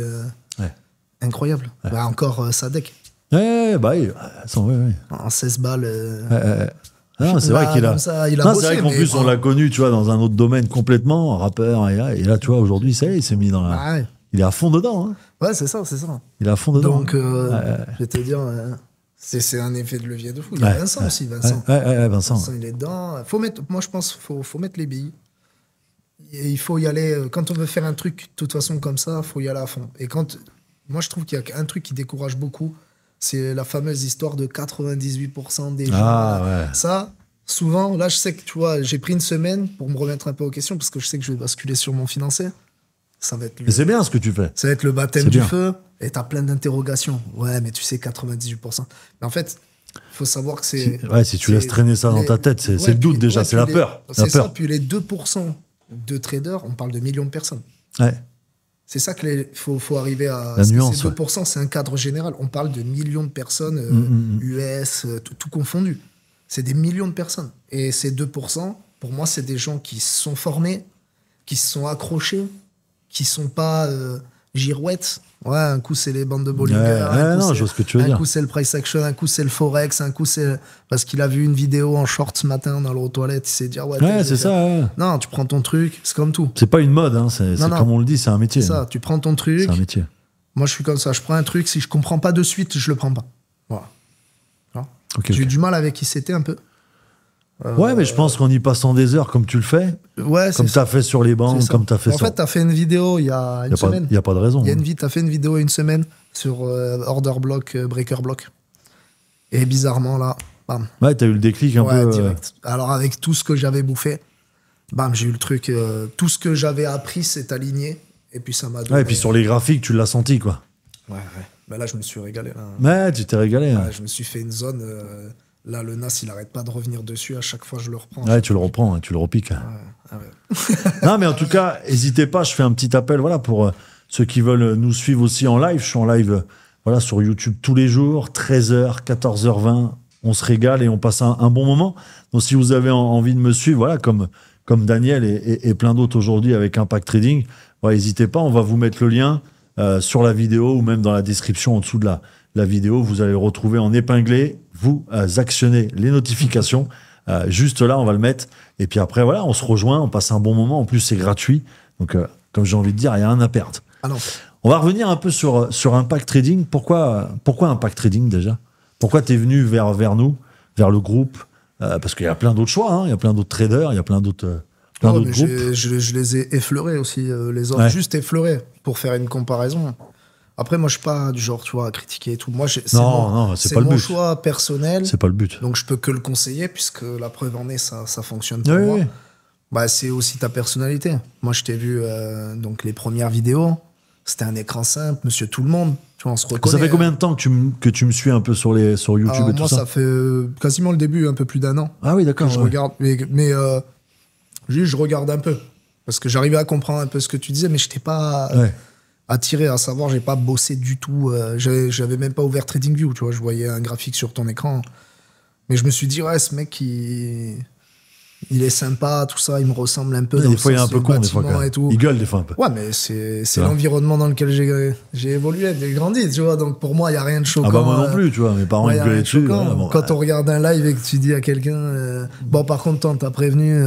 incroyable. Ouais. Encore Sadek. Ouais. En 16 balles. Non, c'est vrai qu'il a. C'est vrai qu'en plus, on l'a connu, tu vois, dans un autre domaine complètement, rappeur. Et là, tu vois, aujourd'hui, ça y est, il s'est mis dans la. Il est à fond dedans. Hein. Ouais, c'est ça. Il est à fond dedans. Donc, je vais te dire, c'est un effet de levier de fou. Il y a Vincent aussi, Vincent. Vincent, il est dedans. Moi, je pense qu'il faut mettre les billes. Et il faut y aller. Quand on veut faire un truc, de toute façon, comme ça, il faut y aller à fond. Et moi, je trouve qu'il y a un truc qui décourage beaucoup. C'est la fameuse histoire de 98% des gens. Ça, souvent, là, je sais que, tu vois, j'ai pris une semaine pour me remettre un peu aux questions parce que je sais que je vais basculer sur mon financier. Ça va être mais c'est bien ce que tu fais. Ça va être le baptême du feu et t'as plein d'interrogations. Ouais, mais tu sais, 98%. Mais en fait, il faut savoir que c'est... Si tu laisses traîner ça dans ta tête, c'est le doute déjà, c'est la peur. C'est ça, puis les 2% de traders, on parle de millions de personnes. Ouais. C'est ça qu'il faut arriver à... La nuance, ces 2%, c'est un cadre général. On parle de millions de personnes, US, tout confondu. C'est des millions de personnes. Et ces 2%, pour moi, c'est des gens qui se sont formés, qui se sont accrochés, qui ne sont pas girouettes. Ouais, un coup, c'est les bandes de Bollinger. Je vois ce que tu veux dire. Un coup, c'est le price action, un coup, c'est le forex, un coup, c'est... Parce qu'il a vu une vidéo en short ce matin dans l'eau aux toilettes, il s'est dit, c'est ça. Non, tu prends ton truc, c'est comme tout. C'est pas une mode, hein. C'est comme on le dit, c'est un métier. C'est ça, tu prends ton truc. C'est un métier. Moi, je suis comme ça, je prends un truc, si je comprends pas de suite, je le prends pas. Voilà. J'ai eu du mal avec ICT un peu. Ouais, mais je pense qu'en y passant des heures comme tu le fais, comme tu as fait sur les banques, comme tu as fait en fait, tu as fait une vidéo il y a une semaine. Il n'y a pas de raison. Tu as fait une vidéo il y a une semaine sur Order Block, Breaker Block. Et bizarrement, là, bam. Ouais, tu as eu le déclic un peu. Direct. Alors, avec tout ce que j'avais bouffé, bam, j'ai eu le truc. Tout ce que j'avais appris s'est aligné. Et puis, ça m'a donné... Ouais, et puis sur les graphiques, tu l'as senti, quoi. Ouais. Mais là, je me suis régalé. Là. Ouais, tu t'es régalé. Ouais, je me suis fait une zone... Là, le NAS, il n'arrête pas de revenir dessus. À chaque fois, je le reprends. Ouais, tu le reprends, tu le repiques. Non, mais en tout cas, n'hésitez pas. Je fais un petit appel pour ceux qui veulent nous suivre aussi en live. Je suis en live sur YouTube tous les jours, 13h, 14h20. On se régale et on passe un bon moment. Donc, si vous avez envie de me suivre, comme Daniel et plein d'autres aujourd'hui avec Impact Trading, n'hésitez pas. On va vous mettre le lien sur la vidéo ou même dans la description en dessous de la vidéo. Vous allez le retrouver en épinglé. Vous actionnez les notifications. Juste là, on va le mettre. Et puis après, voilà, on se rejoint, on passe un bon moment. En plus, c'est gratuit. Donc, comme j'ai envie de dire, il n'y a rien à perdre. Ah non. On va revenir un peu sur Impact Trading. Pourquoi Impact Trading déjà? Pourquoi tu es venu vers nous, vers le groupe? Parce qu'il y a plein d'autres choix, hein. Il y a plein d'autres traders, il y a plein d'autres groupes. Je les ai effleurés aussi, les autres. Ouais. Juste effleurés, pour faire une comparaison. Après, moi, je suis pas du genre, tu vois, à critiquer et tout. Moi, c'est mon choix personnel. C'est pas le but. Donc, je peux que le conseiller, puisque la preuve en est, ça fonctionne pour moi. Oui. Bah, c'est aussi ta personnalité. Moi, je t'ai vu donc les premières vidéos. C'était un écran simple, monsieur tout le monde. Tu vois, on se reconnaît. Ça fait combien de temps que tu me suis un peu sur YouTube et tout ça? Moi, ça fait quasiment le début, un peu plus d'1 an. Ah oui, d'accord. Je regarde, mais je regarde un peu. Parce que j'arrivais à comprendre un peu ce que tu disais, mais je n'étais pas attiré à savoir. J'ai pas bossé du tout. J'avais même pas ouvert TradingView. Tu vois, je voyais un graphique sur ton écran. Mais je me suis dit, ouais, ce mec, il est sympa, tout ça, il me ressemble un peu. Des fois, il est un peu con, des fois. Et tout. Il gueule des fois un peu. Ouais, mais c'est l'environnement dans lequel j'ai évolué, j'ai grandi, tu vois. Donc pour moi, il n'y a rien de choquant. Ah bah moi non plus, tu vois. Mes parents ils gueulaient dessus. Quand on regarde un live et que tu dis à quelqu'un, bon, par contre, toi, t'as prévenu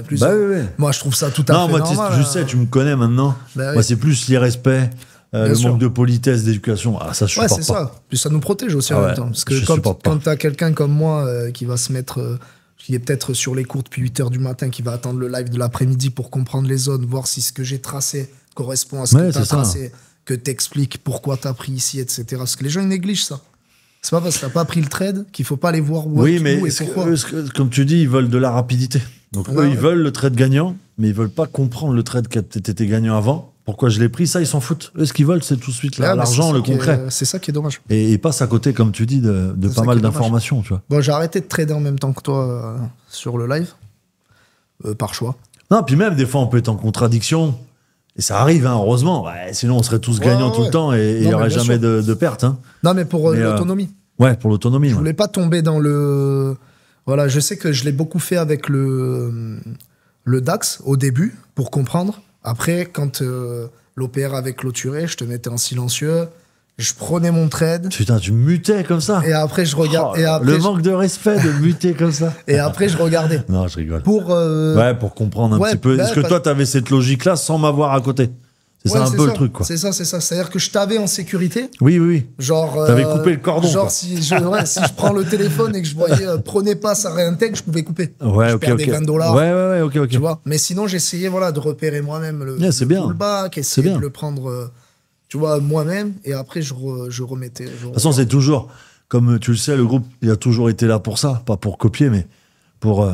plus. Bah oui. Moi, je trouve ça tout à fait normal. Non, moi, je sais, tu me connais maintenant. Moi, c'est plus l'irrespect. Le manque de politesse, d'éducation, ça je supporte pas. Ouais, c'est ça. Puis ça nous protège aussi en même temps. Parce que quand t'as quelqu'un comme moi qui va se mettre, qui est peut-être sur les cours depuis 8h du matin, qui va attendre le live de l'après-midi pour comprendre les zones, voir si ce que j'ai tracé correspond à ce que t'as tracé, que t'expliques pourquoi t'as pris ici, etc. Parce que les gens, ils négligent ça. C'est pas parce que t'as pas pris le trade qu'il faut pas aller voir où et pourquoi. Comme tu dis, ils veulent de la rapidité. Donc eux, ils veulent le trade gagnant, mais ils veulent pas comprendre le trade qui était gagnant avant. Pourquoi je l'ai pris, ça ils s'en foutent. Eux, ce qu'ils veulent, c'est tout de suite l'argent, le concret. C'est ça qui est dommage. Et ils passent à côté, comme tu dis, de pas mal d'informations, tu vois. Bon, j'ai arrêté de trader en même temps que toi sur le live, par choix. Non, puis même des fois on peut être en contradiction, et ça arrive, hein, heureusement. Ouais, sinon on serait tous gagnants tout le temps et il n'y aurait jamais de perte. Hein. Non, mais pour l'autonomie. Ouais, pour l'autonomie. Je voulais pas tomber dans le. Voilà, je sais que je l'ai beaucoup fait avec le DAX au début pour comprendre. Après, quand l'OPR avait clôturé, je te mettais en silencieux, je prenais mon trade. Putain, tu mutais comme ça. Et après, je regardais. Le manque de respect de muter comme ça. Et après, je regardais. Non, je rigole. Pour comprendre un petit peu. Est-ce que toi, tu avais cette logique-là sans m'avoir à côté? C'est ça un peu le truc, quoi. C'est ça. C'est-à-dire que je t'avais en sécurité. Oui. Genre. T'avais coupé le cordon. Genre, si je prends le téléphone et que je voyais prenez pas, ça réintègre, je pouvais couper. Ouais, je perdais $20. Ouais, ok. Tu vois. Mais sinon, j'essayais de repérer moi-même le pullback, essayer de le prendre, tu vois, moi-même. Et après, je remettais. De toute façon, c'est toujours, comme tu le sais, le groupe, il a toujours été là pour ça. Pas pour copier, mais pour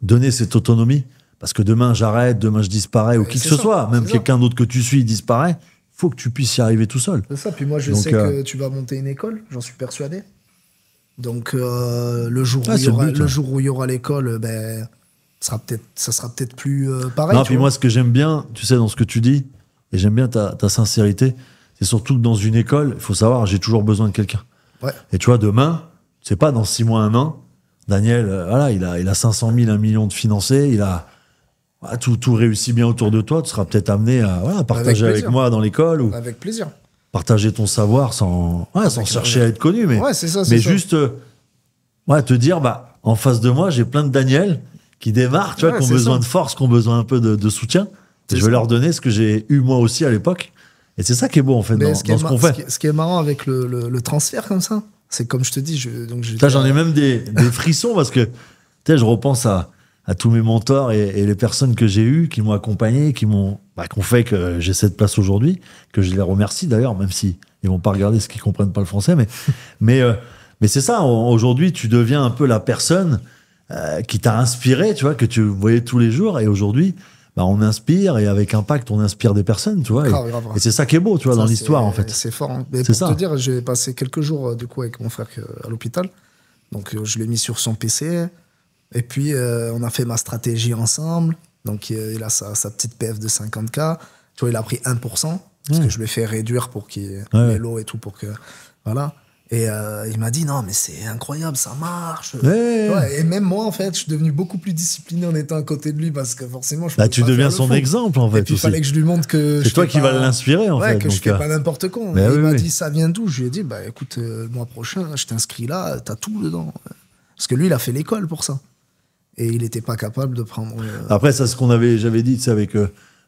donner cette autonomie. Parce que demain, j'arrête, demain, je disparais, ou qui que ce soit, même quelqu'un d'autre que tu suis disparaît, il faut que tu puisses y arriver tout seul. C'est ça, puis moi, je sais que tu vas monter une école, j'en suis persuadé. Donc, le jour où il y aura l'école, ça sera peut-être plus pareil. Non, puis moi, ce que j'aime bien, tu sais, dans ce que tu dis, et j'aime bien ta sincérité, c'est surtout que dans une école, il faut savoir, j'ai toujours besoin de quelqu'un. Ouais. Et tu vois, demain, c'est pas dans 6 mois, 1 an, Daniel, il a 500 000, 1 million de financés, il a tout réussit bien autour de toi, tu seras peut-être amené à partager avec moi dans l'école. Ou avec plaisir. Partager ton savoir sans chercher à être connu, mais, juste te dire, en face de moi, j'ai plein de Daniel qui démarrent, tu vois, qui ont besoin de force, qui ont besoin un peu de soutien. Et je vais leur donner ce que j'ai eu moi aussi à l'époque. Et c'est ça qui est beau, en fait, dans ce qu'on fait. Ce qui est marrant avec le transfert comme ça, c'est comme je te dis... j'en ai même des frissons parce que je repense à tous mes mentors et les personnes que j'ai eues, qui m'ont accompagné, qui ont fait que j'ai cette place aujourd'hui, que je les remercie d'ailleurs, même si ils vont pas regarder ce qu'ils comprennent pas le français, mais c'est ça, aujourd'hui, tu deviens un peu la personne qui t'a inspiré, tu vois, que tu voyais tous les jours, et aujourd'hui, on inspire, et avec Impact, on inspire des personnes, tu vois, et c'est ça qui est beau, tu vois, dans l'histoire, en fait. C'est fort, hein. Mais pour te dire, j'ai passé quelques jours, du coup, avec mon frère à l'hôpital, donc je l'ai mis sur son PC. Et puis, on a fait ma stratégie ensemble. Donc, il a sa petite PF de 50K. Tu vois, il a pris 1%. Parce que je lui ai fait réduire pour qu'il ait l'eau et tout. Voilà. Et il m'a dit, non, mais c'est incroyable, ça marche. Ouais. Et même moi, en fait, je suis devenu beaucoup plus discipliné en étant à côté de lui parce que forcément, je tu deviens son exemple, en fait. Et puis, il fallait que je lui montre que. C'est toi qui vas l'inspirer, en fait. Que je fais pas n'importe quoi. Il m'a dit, ça vient d'où? Je lui ai dit, bah écoute, le mois prochain, je t'inscris là, t'as tout dedans. Parce que lui, il a fait l'école pour ça. Et il n'était pas capable de prendre. Après, ça, c'est ce qu'on j'avais dit, tu sais,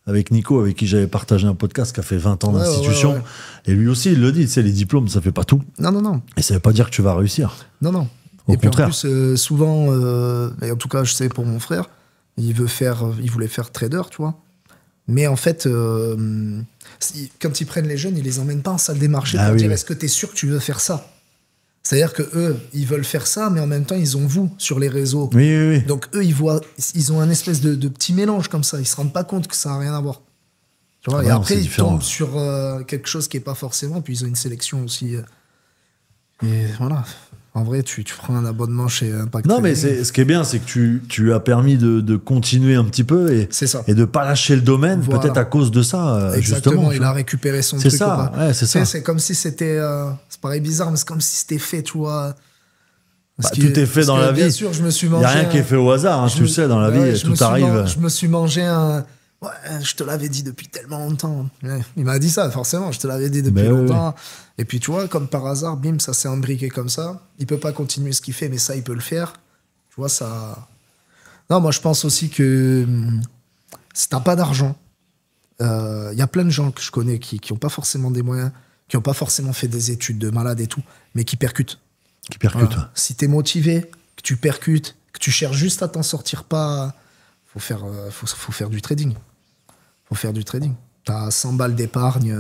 avec Nico, avec qui j'avais partagé un podcast qui a fait 20 ans d'institution. Ouais. Et lui aussi, il le dit, tu sais, les diplômes, ça fait pas tout. Non. Et ça veut pas dire que tu vas réussir. Non. Au contraire. Puis en plus, souvent, et en tout cas, je sais pour mon frère, il voulait faire trader, tu vois. Mais en fait, quand ils prennent les jeunes, ils les emmènent pas en salle des marchés pour dire est-ce que tu es sûr que tu veux faire ça? C'est-à-dire que eux, ils veulent faire ça, mais en même temps, ils ont vous sur les réseaux. Oui. Donc eux, ils ont un espèce de petit mélange comme ça. Ils se rendent pas compte que ça n'a rien à voir. Tu vois, et après, ils tombent sur quelque chose qui est pas forcément. Puis ils ont une sélection aussi. Et voilà. En vrai, tu prends un abonnement chez Impact. Non, mais ce qui est bien, c'est que tu as permis de continuer un petit peu et de pas lâcher le domaine, peut-être à cause de ça. Exactement, justement, il a récupéré son truc. C'est ça, c'est ça. C'est comme si c'était. Ça paraît bizarre, mais c'est comme si c'était fait, tu vois. Tout est fait dans la vie. Bien sûr, je me suis mangé. Il n'y a rien qui est fait au hasard, tu le sais, dans la vie, tout arrive. Je me suis mangé un. Ouais, je te l'avais dit depuis tellement longtemps. Il m'a dit ça, forcément, je te l'avais dit depuis longtemps. Et puis, tu vois, comme par hasard, bim, ça s'est imbriqué comme ça. Il peut pas continuer ce qu'il fait, mais ça, il peut le faire. Tu vois, ça. Non, moi, je pense aussi que si t'as pas d'argent, y a plein de gens que je connais qui ont pas forcément des moyens, qui ont pas forcément fait des études de malade et tout, mais qui percutent. Voilà. Si t'es motivé, que tu percutes, que tu cherches juste à t'en sortir pas, faut faire du trading. Faut faire du trading. T'as 100 balles d'épargne,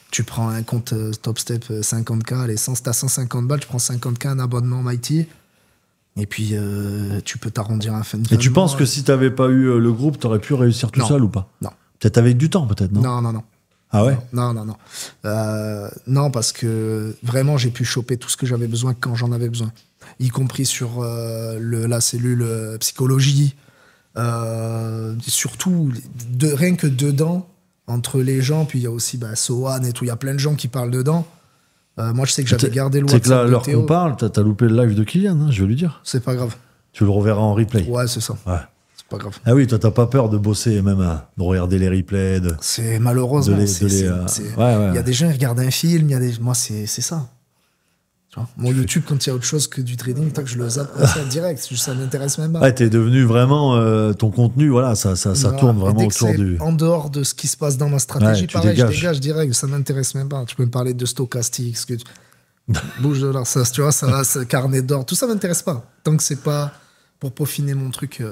tu prends un compte Top Step 50K, t'as 150 balles, tu prends 50K, un abonnement Mighty, et puis tu peux t'arrondir un fin de. Et tu penses que si t'avais pas eu le groupe, t'aurais pu réussir tout seul ou pas? Non. Peut-être avec du temps, peut-être, non? Non. Ah ouais? Non. Non, parce que vraiment, j'ai pu choper tout ce que j'avais besoin quand j'en avais besoin. Y compris sur la cellule psychologie. Surtout, rien que dedans, entre les gens, puis il y a aussi Sohan et tout, il y a plein de gens qui parlent dedans. Moi, je sais que j'avais gardé le WhatsApp. C'est que là, l'heure qu'on parle, t'as loupé le live de Kylian, hein, je vais lui dire. C'est pas grave. Tu le reverras en replay. Ouais, c'est ça. Ouais. Pas grave. Ah oui, toi, t'as pas peur de bosser, même de regarder les replays. C'est malheureusement. Il y a des gens qui regardent un film, moi, c'est ça. Tu vois, mon YouTube, quand il y a autre chose que du trading, que je le zappe direct, ça m'intéresse même pas. Ouais, t'es devenu vraiment ton contenu, voilà, ça tourne vraiment autour du. En dehors de ce qui se passe dans ma stratégie, pareil, je dégage direct, ça m'intéresse même pas. Tu peux me parler de stochastique, ce que bouge de là, ça, tu vois, ça carnet d'or, tout ça m'intéresse pas. Tant que c'est pas pour peaufiner mon truc.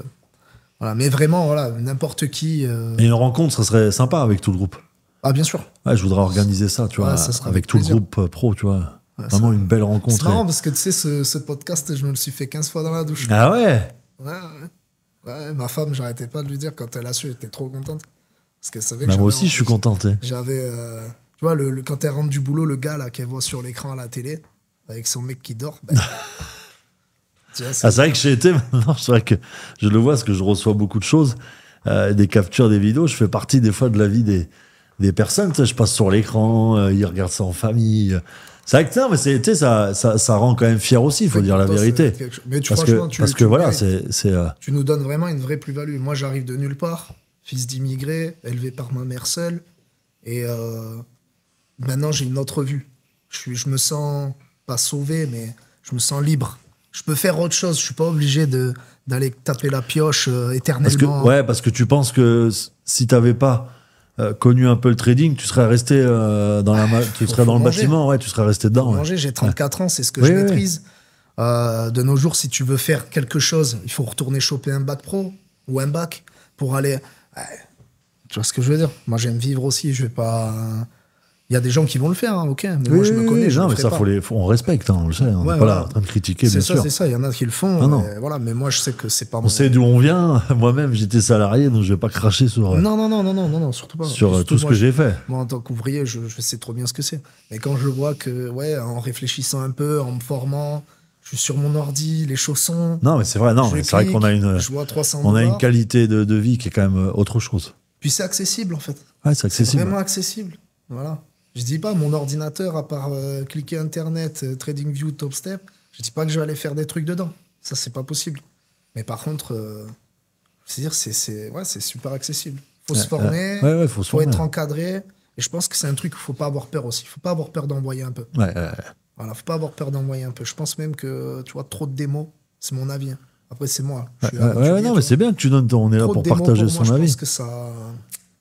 Voilà, mais vraiment, voilà, n'importe qui. Et une rencontre, ça serait sympa avec tout le groupe. Ah, bien sûr. Ouais, je voudrais organiser ça, tu vois, avec tout le groupe pro, tu vois. Ouais, vraiment une belle rencontre. C'est marrant parce que tu sais, ce podcast, je me le suis fait 15 fois dans la douche. Ah ouais? Ouais, ma femme, j'arrêtais pas de lui dire quand elle a su, elle était trop contente. Parce qu'elle savait que moi aussi, je suis content. J'avais. Tu vois, quand elle rentre du boulot, le gars là qu'elle voit sur l'écran à la télé, avec son mec qui dort. C'est vrai que j'ai été maintenant, c'est vrai que je le vois parce que je reçois beaucoup de choses, des captures, des vidéos. Je fais partie des fois de la vie des personnes. Tu sais, je passe sur l'écran, ils regardent ça en famille. C'est vrai que mais ça rend quand même fier aussi, il faut dire la vérité. Mais parce que voilà, tu nous donnes vraiment une vraie plus-value. Moi, j'arrive de nulle part, fils d'immigrés, élevé par ma mère seule, et maintenant j'ai une autre vue. Je me sens pas sauvé, mais je me sens libre. Je peux faire autre chose. Je suis pas obligé d'aller taper la pioche éternellement. Parce que tu penses que si t'avais pas connu un peu le trading, tu serais resté dans le bâtiment, tu serais resté dedans. J'ai 34 ans, c'est ce que je maîtrise. De nos jours, si tu veux faire quelque chose, il faut retourner choper un bac pro ou un bac pour aller. Tu vois ce que je veux dire? Moi, j'aime vivre aussi. Je vais pas. Il y a des gens qui vont le faire, hein, ok. Mais moi, je me connais. Mais ça, on respecte, hein, on le sait. On n'est pas là en train de critiquer, bien sûr. C'est ça. Il y en a qui le font. Non. Voilà, mais moi, je sais que c'est pas. On sait d'où on vient. Moi-même, j'étais salarié, donc je vais pas cracher sur. Non, surtout pas. Sur tout ce que j'ai fait. Moi, en tant qu'ouvrier, je sais trop bien ce que c'est. Mais quand je vois que, en réfléchissant un peu, en me formant, je suis sur mon ordi, les chaussons. Non, mais c'est vrai. Non, mais c'est vrai qu'on a une qualité de vie qui est quand même autre chose. Puis c'est accessible, en fait. Ouais, c'est accessible. C'est vraiment accessible. Voilà. Je dis pas, mon ordinateur, à part cliquer Internet, TradingView, TopStep, je dis pas que je vais aller faire des trucs dedans. Ça, c'est pas possible. Mais par contre, c'est-à-dire, c'est super accessible. Faut se former, faut être encadré. Et je pense que c'est un truc qu'il faut pas avoir peur aussi. Faut pas avoir peur d'envoyer un peu. Voilà, faut pas avoir peur d'envoyer un peu. Je pense même que, tu vois, trop de démos, c'est mon avis. Après, c'est moi. Non, mais c'est bien que tu donnes on est là pour partager son avis. Je pense que ça...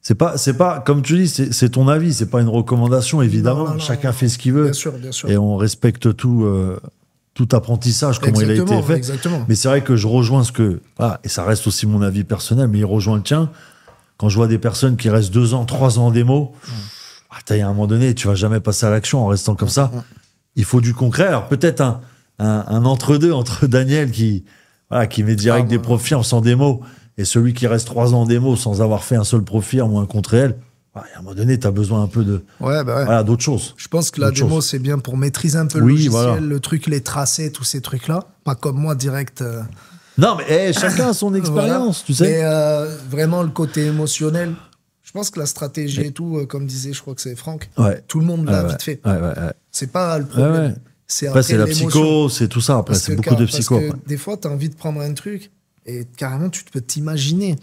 C'est pas, comme tu dis, c'est ton avis, c'est pas une recommandation, évidemment. Non, chacun fait ce qu'il veut. Bien sûr. Et on respecte tout apprentissage, comment il a été fait. Exactement. Mais c'est vrai que je rejoins ce que... et ça reste aussi mon avis personnel, mais il rejoint le tien. Quand je vois des personnes qui restent 2 ans, 3 ans en démo, il y a un moment donné, tu vas jamais passer à l'action en restant comme ça. Il faut du concret. Alors peut-être un entre-deux entre Daniel qui met direct des profils sans démo et celui qui reste 3 ans en démo sans avoir fait un seul profil ou un contre réel. À un moment donné, tu as besoin un peu de d'autres choses. Je pense que la démo, c'est bien pour maîtriser un peu le logiciel, le truc, les tracés, tous ces trucs-là. Pas comme moi, direct... Non, mais chacun a son expérience, tu sais. Mais vraiment, le côté émotionnel, je pense que la stratégie et tout, comme disait, je crois que c'est Franck, tout le monde l'a vite fait. C'est pas le problème. Après, c'est la psycho, c'est tout ça. Après, c'est beaucoup de psycho. Parce que des fois, tu as envie de prendre un truc et carrément, tu peux t'imaginer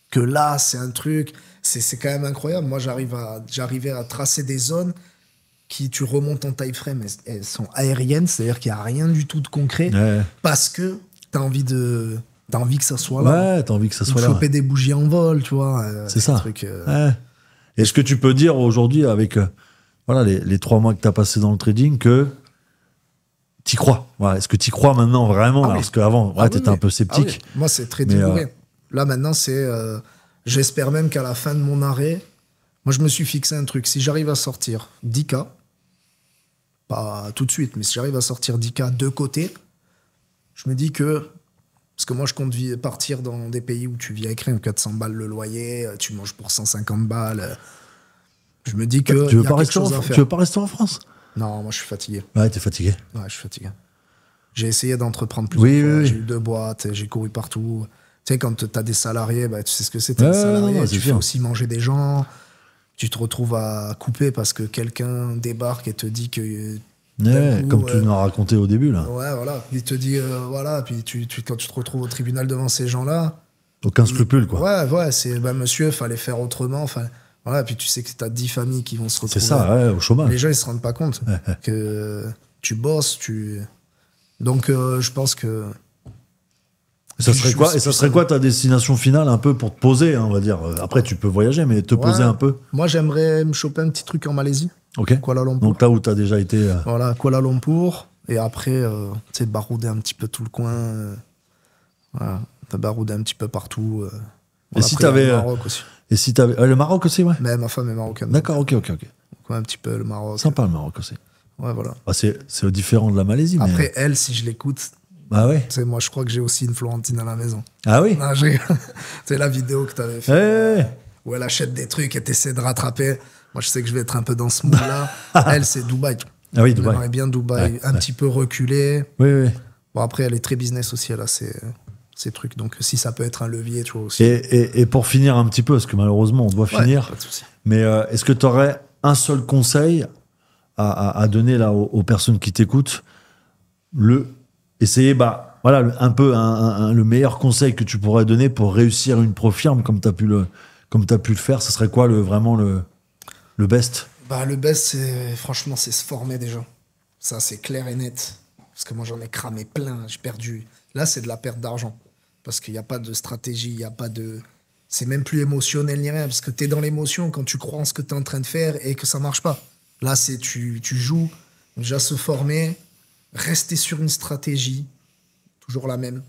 que là, c'est un truc... C'est quand même incroyable. Moi, j'arrivais à tracer des zones qui, tu remontes en time frame, elles sont aériennes, c'est-à-dire qu'il n'y a rien du tout de concret parce que t'as envie que ça soit là. T'as envie que ça soit là. Choper des bougies en vol, tu vois. C'est ça. Est-ce que tu peux dire aujourd'hui, avec les 3 mois que t'as passé dans le trading, que t'y crois? Est-ce que t'y crois maintenant vraiment? Parce qu'avant, t'étais un peu sceptique. Moi, c'est très débourré. Là, maintenant, c'est... j'espère même qu'à la fin de mon arrêt, moi, je me suis fixé un truc. Si j'arrive à sortir 10K, pas tout de suite, mais si j'arrive à sortir 10K de côté, je me dis que... Parce que moi, je compte partir dans des pays où tu vis avec rien, 400 balles le loyer, tu manges pour 150 balles. Je me dis que... Tu veux pas rester en France? Non, moi, je suis fatigué. T'es fatigué. Ouais, je suis fatigué. J'ai essayé d'entreprendre plusieurs fois. J'ai eu 2 boîtes, j'ai couru partout. Tu sais, quand tu as des salariés, tu sais ce que c'est, t'es un salarié. Tu fais aussi manger des gens. Tu te retrouves à couper parce que quelqu'un débarque et te dit que... comme tu nous as raconté au début, là. Ouais, voilà. Il te dit, puis quand tu te retrouves au tribunal devant ces gens-là... Aucun scrupule, quoi. Ouais, c'est, monsieur, fallait faire autrement. Voilà, puis tu sais que tu as 10 familles qui vont se retrouver... C'est ça, au chômage. Les gens, ils se rendent pas compte que tu bosses, Donc, je pense que... Ça serait quoi ta destination finale, un peu pour te poser, on va dire. Après, tu peux voyager, mais te poser un peu. Moi, j'aimerais me choper un petit truc en Malaisie. Kuala Lumpur. Donc là où tu as déjà été. Voilà, Kuala Lumpur. Et après, tu sais, barouder un petit peu tout le coin. Voilà, t'as baroudé un petit peu partout. Et si t'avais. Le Maroc aussi. Et si t'avais. Le Maroc aussi, ouais. Mais ma femme est marocaine. D'accord, ok. Donc, un petit peu le Maroc. Sympa le Maroc aussi. Ouais, voilà. C'est différent de la Malaisie. Après, elle, si je l'écoute. Bah ouais. Tu sais, moi, je crois que j'ai aussi une Florentine à la maison. Ah oui? C'est la vidéo que t'avais fait. Où elle achète des trucs et t'essaies de rattraper. Moi, je sais que je vais être un peu dans ce monde-là. Elle, c'est Dubaï. Ah oui, Dubaï. J'aimerais bien Dubaï. Un petit peu reculé. Oui. Bon, après, elle est très business aussi. Elle a ces trucs. Donc, si ça peut être un levier, tu vois aussi. Et pour finir un petit peu, parce que malheureusement, on doit finir. Pas de souci. Mais est-ce que tu aurais un seul conseil à donner là aux personnes qui t'écoutent? Essayer, un peu le meilleur conseil que tu pourrais donner pour réussir une pro-firme comme tu as pu le faire, ce serait quoi vraiment le best? Le best, franchement, c'est se former déjà. Ça, c'est clair et net. Parce que moi, j'en ai cramé plein, j'ai perdu. Là, c'est de la perte d'argent. Parce qu'il n'y a pas de stratégie, il n'y a pas de... C'est même plus émotionnel ni rien, parce que tu es dans l'émotion quand tu crois en ce que tu es en train de faire et que ça marche pas. Là, c'est tu joues, déjà se former, rester sur une stratégie, toujours la même,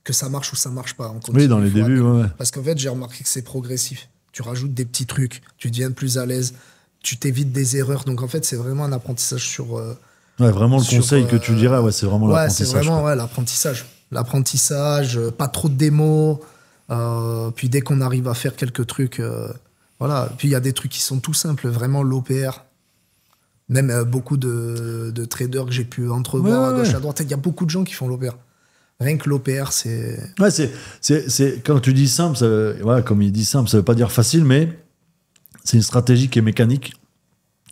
que ça marche ou ça marche pas. Oui, dans les débuts, ouais. Parce qu'en fait, j'ai remarqué que c'est progressif. Tu rajoutes des petits trucs, tu deviens plus à l'aise, tu t'évites des erreurs. Donc en fait, c'est vraiment un apprentissage sur... vraiment le conseil que tu dirais, c'est vraiment l'apprentissage. C'est vraiment l'apprentissage. L'apprentissage, pas trop de démos. Puis dès qu'on arrive à faire quelques trucs, voilà. Puis il y a des trucs qui sont tout simples, vraiment l'OPR. Même beaucoup de traders que j'ai pu entrevoir à gauche, à droite. Il y a beaucoup de gens qui font l'OPR. Rien que l'OPR, c'est... Ouais, c'est quand tu dis simple, comme il dit simple, ça veut pas dire facile, mais c'est une stratégie qui est mécanique,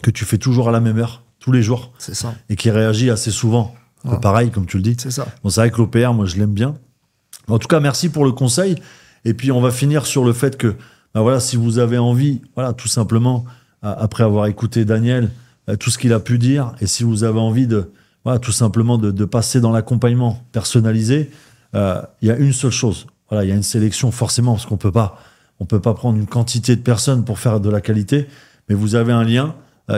que tu fais toujours à la même heure, tous les jours. C'est ça. Et qui réagit assez souvent. Ouais. Pareil, comme tu le dis. C'est ça. Bon, c'est vrai que l'OPR, moi, je l'aime bien. En tout cas, merci pour le conseil. Et puis, on va finir sur le fait que, ben voilà, si vous avez envie, voilà, tout simplement, après avoir écouté Daniel, tout ce qu'il a pu dire, et si vous avez envie de, voilà, tout simplement de passer dans l'accompagnement personnalisé, il y a une seule chose. Voilà, il y a une sélection forcément, parce qu'on peut pas prendre une quantité de personnes pour faire de la qualité, mais vous avez un lien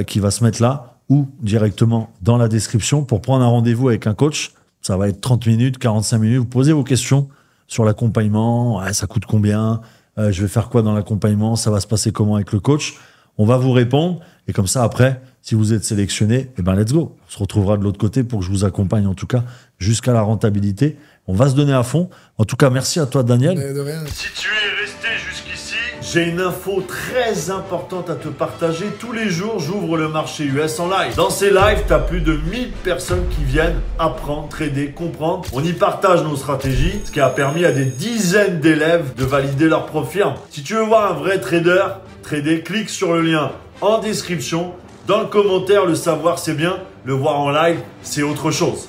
qui va se mettre là ou directement dans la description pour prendre un rendez-vous avec un coach. Ça va être 30 minutes, 45 minutes. Vous posez vos questions sur l'accompagnement. Ouais, ça coûte combien? Je vais faire quoi dans l'accompagnement? Ça va se passer comment avec le coach? On va vous répondre. Et comme ça, après, si vous êtes sélectionné, eh ben, let's go. On se retrouvera de l'autre côté pour que je vous accompagne, en tout cas, jusqu'à la rentabilité. On va se donner à fond. En tout cas, merci à toi, Daniel. De rien. Si tu es resté jusqu'ici, j'ai une info très importante à te partager. Tous les jours, j'ouvre le marché US en live. Dans ces lives, tu as plus de 1000 personnes qui viennent apprendre, trader, comprendre. On y partage nos stratégies, ce qui a permis à des dizaines d'élèves de valider leur profil. Si tu veux voir un vrai trader, trader, clique sur le lien en description. Dans le commentaire, le savoir c'est bien, le voir en live c'est autre chose.